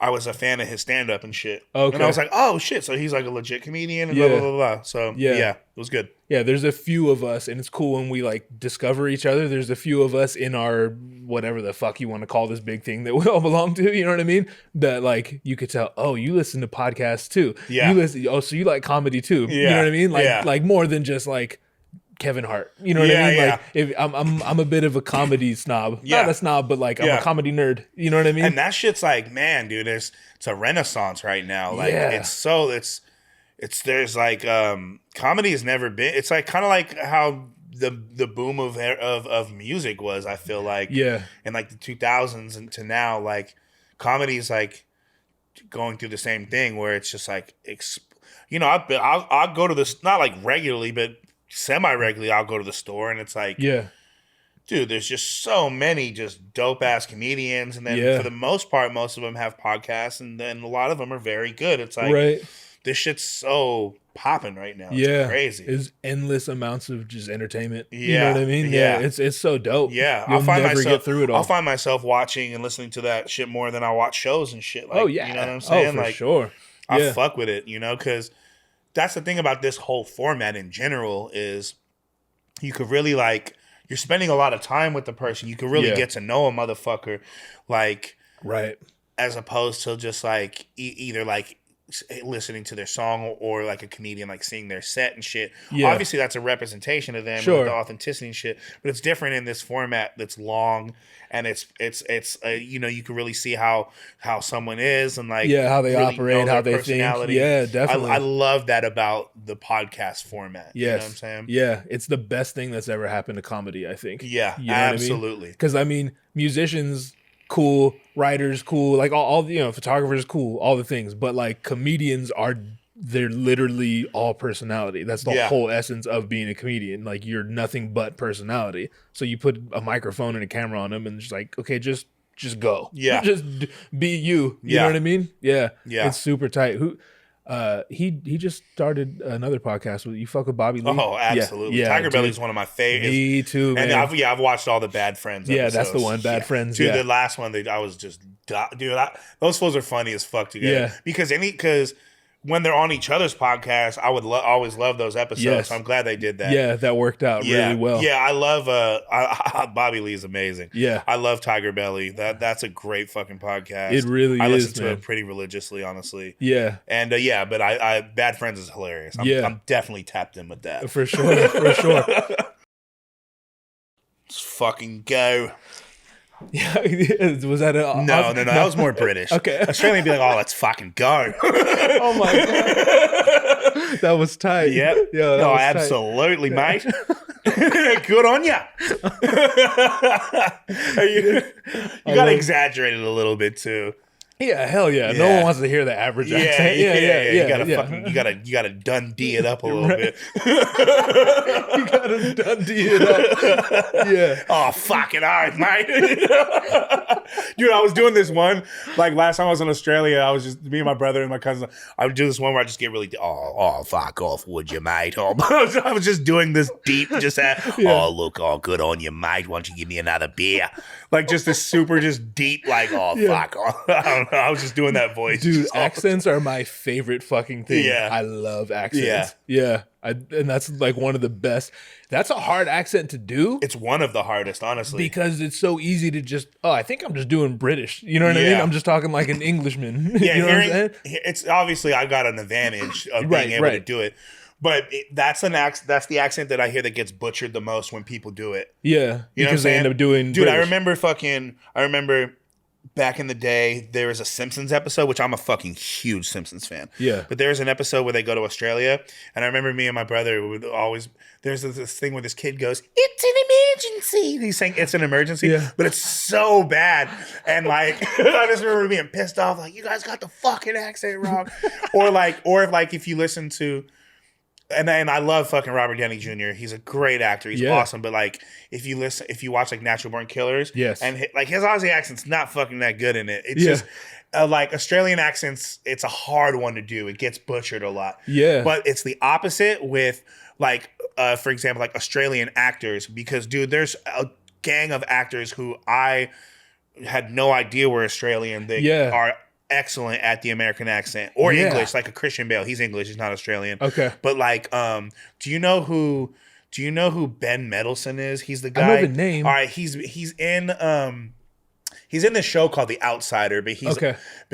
I was a fan of his stand up and shit. Okay. And I was like, oh shit, so he's like a legit comedian and blah blah blah blah. So yeah, it was good. Yeah, there's a few of us, and it's cool when we like discover each other. There's a few of us in our whatever the fuck you want to call this big thing that we all belong to. You know what I mean? That like you could tell. Oh, you listen to podcasts too. Yeah. You listen. Oh, so you like comedy too. Yeah. You know what I mean? Like more than just like Kevin Hart. You know what I mean? Like if I'm a bit of a comedy snob. Not a snob, but like I'm a comedy nerd. You know what I mean? And that shit's like, man, dude, it's a renaissance right now. Like there's like comedy has never been. It's like kind of like how the boom of music was. I feel like in like the 2000s and to now, like comedy is like going through the same thing where it's just like I'll go to this not like regularly, but semi-regularly. I'll go to the store and it's like dude, there's just so many just dope ass comedians, and then for the most part, most of them have podcasts, and then a lot of them are very good. It's like this shit's so popping right now. It's crazy. It's endless amounts of just entertainment. You know what I mean? Yeah, it's so dope. Yeah, You'll never get through it all. I'll find myself watching and listening to that shit more than I watch shows and shit. Like, you know what I'm saying? For sure. I fuck with it, because that's the thing about this whole format in general is you could really like. You're spending a lot of time with the person. You can really get to know a motherfucker, like, as opposed to just like either like listening to their song or like a comedian like seeing their set and shit. Obviously, that's a representation of them, with the authenticity and shit. But it's different in this format that's long, and it's you can really see how someone is and like how they really operate, how they think. Yeah, definitely. I love that about the podcast format. Yes. You know what I'm saying? Yeah, it's the best thing that's ever happened to comedy, I think. Yeah, you know absolutely. Because I mean, musicians, cool, writers, cool, like all photographers, cool, all the things. But like comedians they're literally all personality. That's the whole essence of being a comedian. Like you're nothing but personality. So you put a microphone and a camera on them and just like, okay, just go. Yeah. Just be you. You know what I mean? Yeah. Yeah. It's super tight. He just started another podcast with you. Fuck with Bobby Lee. Oh, absolutely. Tiger Belly's one of my favorites. Me too, man. And I've watched all the Bad Friends episodes. Yeah, that's the one. Bad Friends. Dude, the last one, I was just, dude, those fools are funny as fuck together. Yeah. Because when they're on each other's podcast, I would always love those episodes. Yes. So I'm glad they did that. Yeah, that worked out really well. Yeah, I love Bobby Lee is amazing. Yeah. I love Tiger Belly. That's a great fucking podcast. It really is. I listen to it pretty religiously, honestly. Yeah. And but I Bad Friends is hilarious. I'm definitely tapped in with that. For sure. For sure. Let's fucking go. Yeah, was that no? That was more British. Okay, Australian be like, "Oh, let's fucking go!" Oh my god, that was tight. Yep. Yeah, no, absolutely, mate. Good on ya. You got to exaggerate it a little bit too. Yeah, hell yeah. No one wants to hear the average accent. Yeah. You gotta Dundee it up a little bit. You gotta Dundee it up. Yeah. Oh, fucking alright, mate. Dude, I was doing this one, like last time I was in Australia, I was just, me and my brother and my cousin, I would do this one where I just get really, fuck off, would you, mate? Oh, I was just doing this deep, good on you, mate. Why don't you give me another beer? Like just this super just deep, like, fuck off. I don't know. I was just doing that voice. Dude, accents are my favorite fucking thing. Yeah. I love accents. Yeah. And that's like one of the best. That's a hard accent to do. It's one of the hardest, honestly. Because it's so easy to just, I think I'm just doing British. You know what I mean? I'm just talking like an Englishman. Yeah, you know what I'm saying? It's obviously I got an advantage of being able to do it. But that's the accent that I hear that gets butchered the most when people do it. Yeah. You know because they end up doing Dude, British. I remember back in the day, there was a Simpsons episode, which I'm a fucking huge Simpsons fan. Yeah. But there's an episode where they go to Australia, and I remember me and my brother would always, there's this thing where this kid goes, "It's an emergency." And he's saying it's an emergency, but it's so bad. And like, I just remember being pissed off, like, you guys got the fucking accent wrong. or if you listen to, and I love fucking Robert Downey Jr. He's a great actor. He's awesome. But like, if you watch like Natural Born Killers, and his Aussie accent's not fucking that good in it. It's just like Australian accents. It's a hard one to do. It gets butchered a lot. Yeah. But it's the opposite with like, for example, like Australian actors, because dude, there's a gang of actors who I had no idea were Australian. They are excellent at the American accent or English, like a Christian Bale. He's English, he's not Australian. Okay. But like, do you know who Ben Mendelsohn is? He's the guy. I know the name. All right, he's in this show called The Outsider, but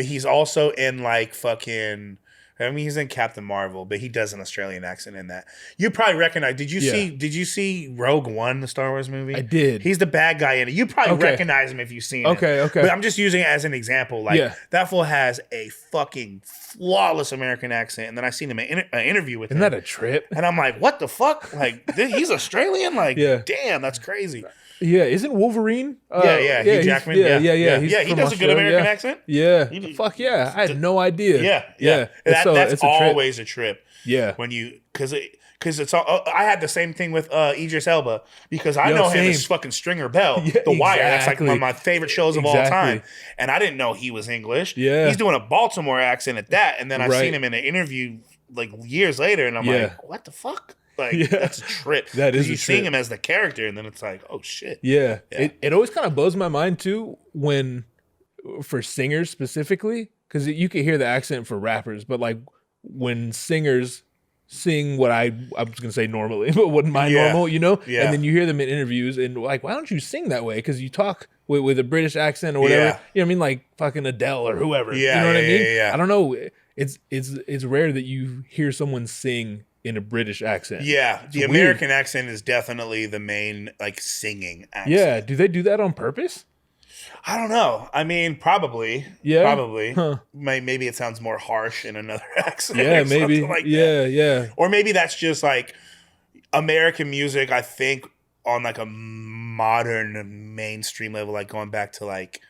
he's also in like fucking, I mean, he's in Captain Marvel, but he does an Australian accent in that. You probably recognize. Did you see Rogue One, the Star Wars movie? I did. He's the bad guy in it. You probably recognize him if you've seen it. Okay. But I'm just using it as an example. Like that fool has a fucking flawless American accent, and then I seen him in an interview with him. Isn't that a trip? And I'm like, what the fuck? Like he's Australian? Like, damn, that's crazy. Yeah, isn't Wolverine? Hugh Jackman. Yeah. He does a good American accent. Yeah, fuck yeah. I had no idea. Yeah. That's always a trip. Yeah, when you because it's all. I had the same thing with Idris Elba because I know him as fucking Stringer Bell, The Wire. That's like one of my favorite shows of all time, and I didn't know he was English. Yeah, he's doing a Baltimore accent at that, and then I seen him in an interview like years later, and I'm like, what the fuck? Like that's a trip. That is. You seeing him as the character, and then it's like, oh shit. Yeah. It always kind of blows my mind too when, for singers specifically, because you can hear the accent for rappers, but like when singers sing what I was gonna say normally, but what my normal, you know, and then you hear them in interviews and like, why don't you sing that way? Because you talk with a British accent or whatever. You know what I mean? Like fucking Adele or whoever. You know what I mean? I don't know. It's rare that you hear someone sing in a British accent. Yeah, the American accent is definitely the main like singing accent. Yeah, do they do that on purpose? I don't know. I mean, probably. Yeah, probably. Huh. Maybe it sounds more harsh in another accent. Yeah, maybe. Like that. Yeah. Or maybe that's just like American music. I think on like a modern mainstream level, like going back to like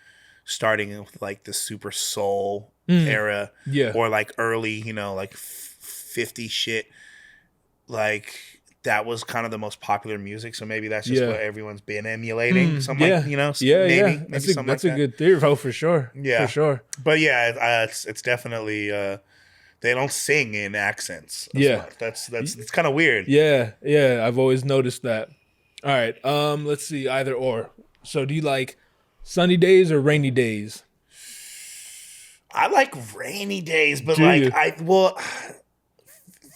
starting with like the super soul era, or like early, like 50 shit. Like that was kind of the most popular music, so maybe that's just what everyone's been emulating. Something like, maybe that's a good theory. Oh, for sure. Yeah, for sure. But yeah, it's definitely they don't sing in accents. That's kind of weird. Yeah. I've always noticed that. All right, let's see, either or. So, do you like sunny days or rainy days? I like rainy days, but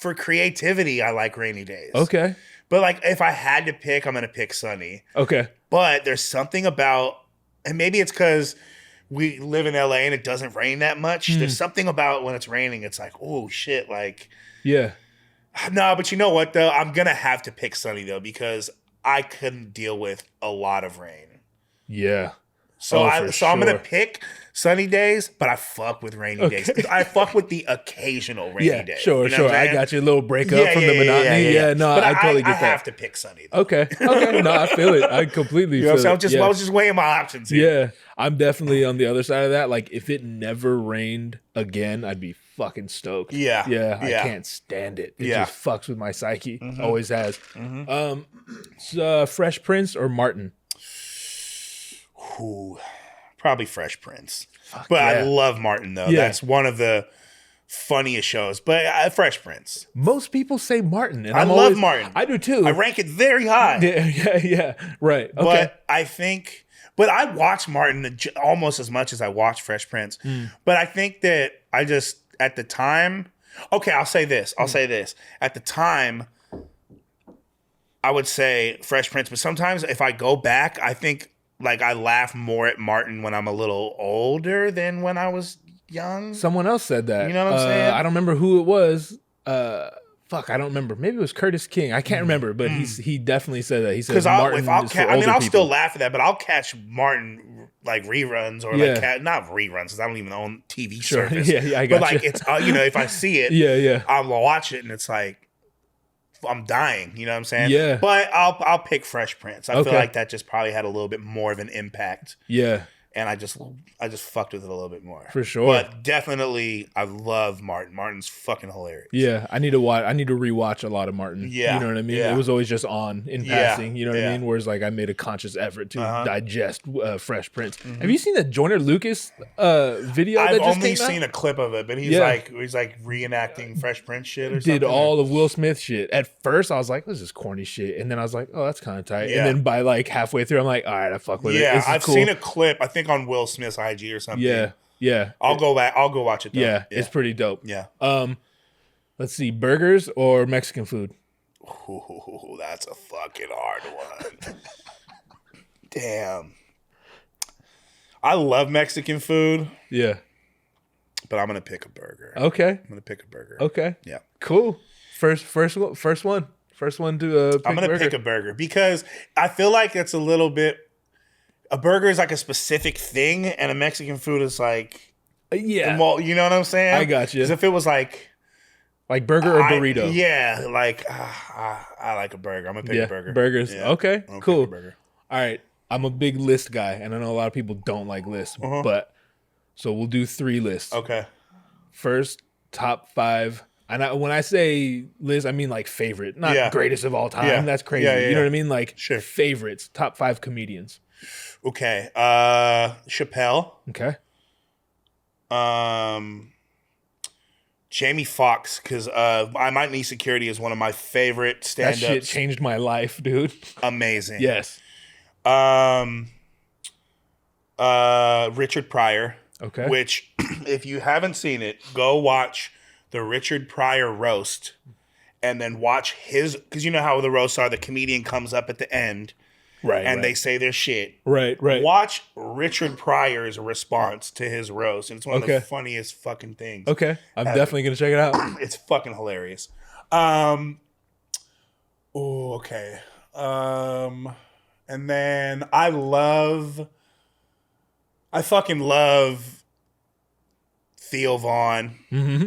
for creativity, I like rainy days. Okay. But like if I had to pick, I'm going to pick sunny. Okay. But there's something about, and maybe it's because we live in LA and it doesn't rain that much. There's something about when it's raining, it's like, oh shit, like. Yeah. No, but you know what though? I'm going to have to pick sunny though because I couldn't deal with a lot of rain. Yeah. So I'm going to pick sunny days, but I fuck with rainy days. I fuck with the occasional rainy day. Sure. I got you a little break up from the monotony. Yeah, no, but I totally get that. I have to pick sunny though. Okay. No, I feel it. I completely feel it. I was just weighing my options here. Yeah, I'm definitely on the other side of that. Like if it never rained again, I'd be fucking stoked. Yeah. I can't stand it. It just fucks with my psyche. Always has. Fresh Prince or Martin? Ooh, probably Fresh Prince. I love Martin though. Yeah. That's one of the funniest shows. But Fresh Prince. Most people say Martin, and I love Martin. I do too. I rank it very high. Yeah. Right. Okay. But I watch Martin almost as much as I watch Fresh Prince. But I think that at the time. Okay, I'll say this. At the time, I would say Fresh Prince. But sometimes if I go back, I think. Like, I laugh more at Martin when I'm a little older than when I was young. Someone else said that. You know what I'm saying? I don't remember who it was. I don't remember. Maybe it was Curtis King. I can't remember, but he definitely said that. He said Martin is for older people. I'll still laugh at that, but I'll catch Martin, like, reruns or, not reruns, because I don't even own TV service. Yeah, I got But, like, it's, if I see it, I'll watch it, and it's like, I'm dying, you know what I'm saying? Yeah. But I'll pick Fresh Prince. I feel like that just probably had a little bit more of an impact. Yeah. And I just fucked with it a little bit more. For sure. But definitely I love Martin. Martin's fucking hilarious. Yeah. I need to rewatch a lot of Martin. Yeah. You know what I mean? Yeah. It was always just on in passing. You know what I mean? Whereas like I made a conscious effort to digest Fresh Prince. Have you seen the Joyner Lucas video that just came out? I've only seen a clip of it, but he's like reenacting Fresh Prince shit or something. Did all of Will Smith shit. At first I was like, this is corny shit. And then I was like, oh, that's kind of tight. Yeah. And then by like halfway through, I'm like, all right, I fuck with it. Yeah, I've seen a clip, I think on Will Smith's IG or something. Yeah. Yeah. I'll go back. I'll go watch it though. Yeah, it's pretty dope. Yeah. Let's see, burgers or Mexican food? Ooh, that's a fucking hard one. Damn. I love Mexican food. Yeah. But I'm gonna pick a burger. Okay. I'm gonna pick a burger. Okay. Yeah. Cool. First one. First one to pick I'm gonna pick a burger because I feel like it's a little bit. A burger is like a specific thing, and a Mexican food is like, yeah. Well, you know what I'm saying? I got you. Because if it was like burger or burrito, yeah, like I like a burger. I'm gonna pick a burger. Burgers. Yeah. Okay. I'm Cool. pick a burger. All right. I'm a big list guy, and I know a lot of people don't like lists, but so we'll do 3 lists. Okay. First, top 5. And when I say list, I mean like favorite, not greatest of all time. Yeah. That's crazy. You know what I mean? Like favorites, top 5 comedians. Okay. Chappelle. Okay. Jamie Foxx, because I Might Need Security is one of my favorite stand-ups. That shit changed my life, dude. Amazing. Yes. Richard Pryor. Okay. Which, if you haven't seen it, go watch the Richard Pryor roast, and then watch his, because you know how the roasts are. The comedian comes up at the end. Right. And they say their shit. Right. Watch Richard Pryor's response to his roast. And it's one of the funniest fucking things. Okay. I'm definitely going to check it out. It's fucking hilarious. Okay. And then I fucking love Theo Vaughn. Mm-hmm.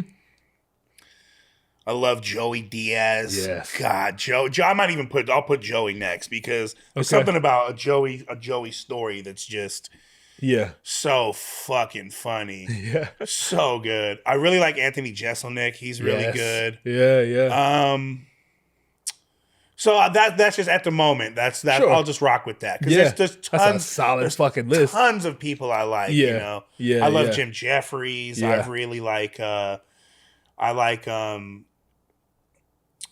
I love Joey Diaz. Yes. God, Joe. I might even I'll put Joey next because there's something about a Joey story that's just so fucking funny. Yeah. So good. I really like Anthony Jeselnik. He's really good. Yeah. So that's just at the moment. That's that. Sure. I'll just rock with that because there's tons. That's a solid fucking list. Tons of people I like. Yeah. You know. Yeah. I love Jim Jeffries. Yeah. I really like. I like.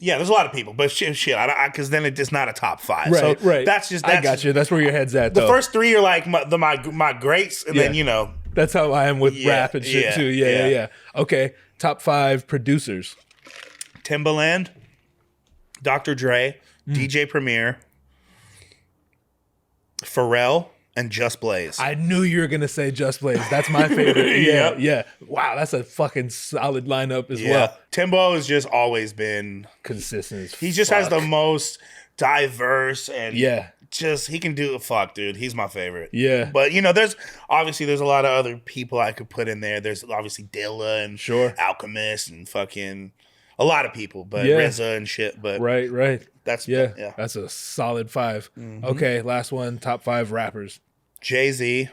Yeah, there's a lot of people, but shit, because then it's not a top 5. Right, so right. That's I got you. That's where your head's at. The first 3 are like my greats, and then you know. That's how I am with rap and shit too. Yeah. Okay, top 5 producers: Timbaland, Dr. Dre, DJ Premier, Pharrell, and Just Blaze. I knew you were gonna say Just Blaze. That's my favorite. Yeah. Wow, that's a fucking solid lineup as well. Timbo has just always been consistent. He just has the most diverse and just he can do dude. He's my favorite. Yeah. But you know, there's a lot of other people I could put in there. There's obviously Dilla and Alchemist and fucking a lot of people, but RZA and shit. But right. That's that's a solid 5. Mm-hmm. Okay, last one. Top 5 rappers: Jay-Z,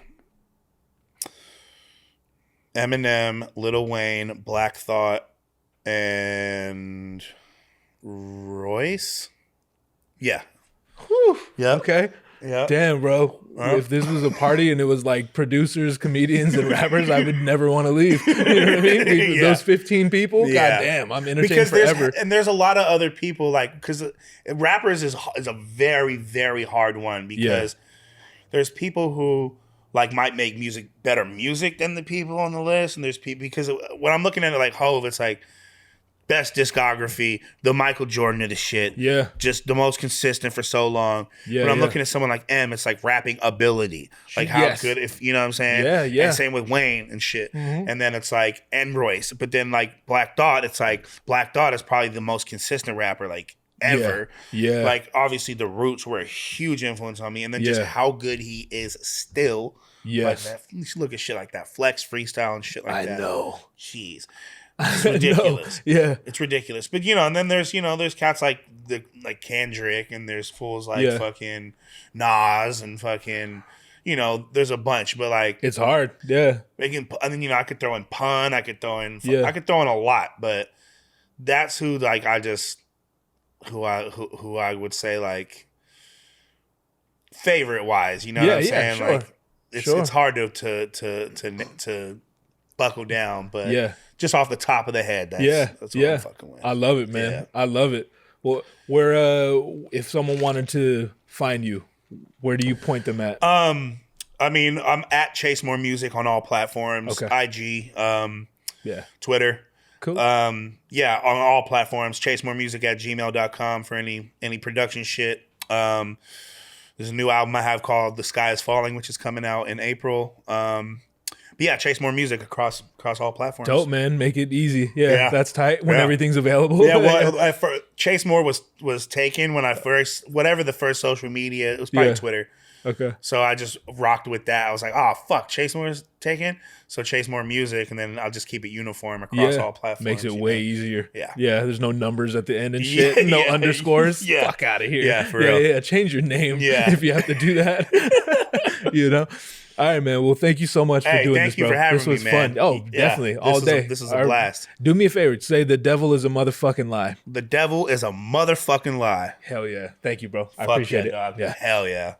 Eminem, Lil Wayne, Black Thought, and Royce. Yeah. Whew. Yeah. Okay. Yeah. Damn, bro. If this was a party and it was like producers, comedians, and rappers, I would never want to leave. You know what I mean? Those 15 people, goddamn, I'm entertained forever. There's a lot of other people, like, because rappers is a very, very hard one because there's people who like might make better music than the people on the list, and there's people because when I'm looking at it like Hove, it's like best discography, the Michael Jordan of the shit. Yeah. Just the most consistent for so long. Yeah. When I'm looking at someone like M, it's like rapping ability. Like how good, if you know what I'm saying? Yeah. And same with Wayne and shit. Mm-hmm. And then it's like, and Royce. But then like Black Thought, it's like Black Thought is probably the most consistent rapper like ever. Yeah. Like obviously the Roots were a huge influence on me. And then just how good he is still. Yes. Like you should look at shit like that. Flex freestyle and shit like that. I know. Jeez. It's ridiculous. Yeah. It's ridiculous. But and then there's cats like Kendrick, and there's fools like fucking Nas and fucking there's a bunch, but like it's hard. Yeah. And then I could throw in Pun, I could throw in I could throw in a lot, but that's who like who I would say like favorite wise, you know what I'm saying? Sure. Like it's hard to buckle down, but just off the top of the head, that's what I'm fucking with. I love it, man. Yeah. I love it. Well, where if someone wanted to find you, where do you point them at? I mean, I'm at Chase More Music on all platforms. Okay. IG, Twitter. Cool. Yeah, on all platforms. ChaseMoreMusic@gmail.com for any production shit. There's a new album I have called The Sky Is Falling, which is coming out in April. But yeah, Chase More Music across all platforms. Dope, man. Make it easy. Yeah. That's tight when everything's available. Yeah, well, Chase More was taken when I first, whatever the first social media, it was probably Twitter. Okay. So I just rocked with that. I was like, oh, fuck, Chase More is taken. So Chase More Music, and then I'll just keep it uniform across all platforms. Makes it way easier. Yeah. Yeah, there's no numbers at the end and shit. No underscores. Yeah. Fuck out of here. Yeah, for real. Yeah, change your name if you have to do that. You know? All right, man. Well, thank you so much for doing this, bro. Thank you for having this was me, man. fun. Oh, definitely. All day. This is a blast. Do me a favor. Say the devil is a motherfucking lie. The devil is a motherfucking lie. Hell yeah. Thank you, bro. I appreciate it. Dog. Yeah. Hell yeah.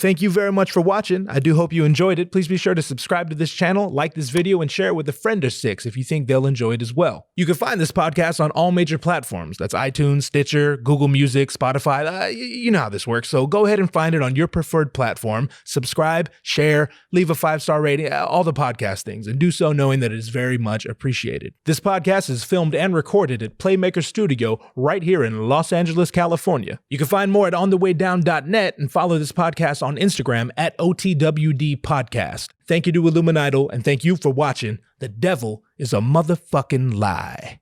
Thank you very much for watching. I do hope you enjoyed it. Please be sure to subscribe to this channel, like this video, and share it with a friend or six if you think they'll enjoy it as well. You can find this podcast on all major platforms. That's iTunes, Stitcher, Google Music, Spotify. You know how this works. So go ahead and find it on your preferred platform. Subscribe, share, leave a 5-star rating, all the podcast things, and do so knowing that it is very much appreciated. This podcast is filmed and recorded at Playmaker Studio right here in Los Angeles, California. You can find more at onthewaydown.net and follow this podcast on Instagram at OTWD Podcast. Thank you to Illuminidal, and thank you for watching. The devil is a motherfucking lie.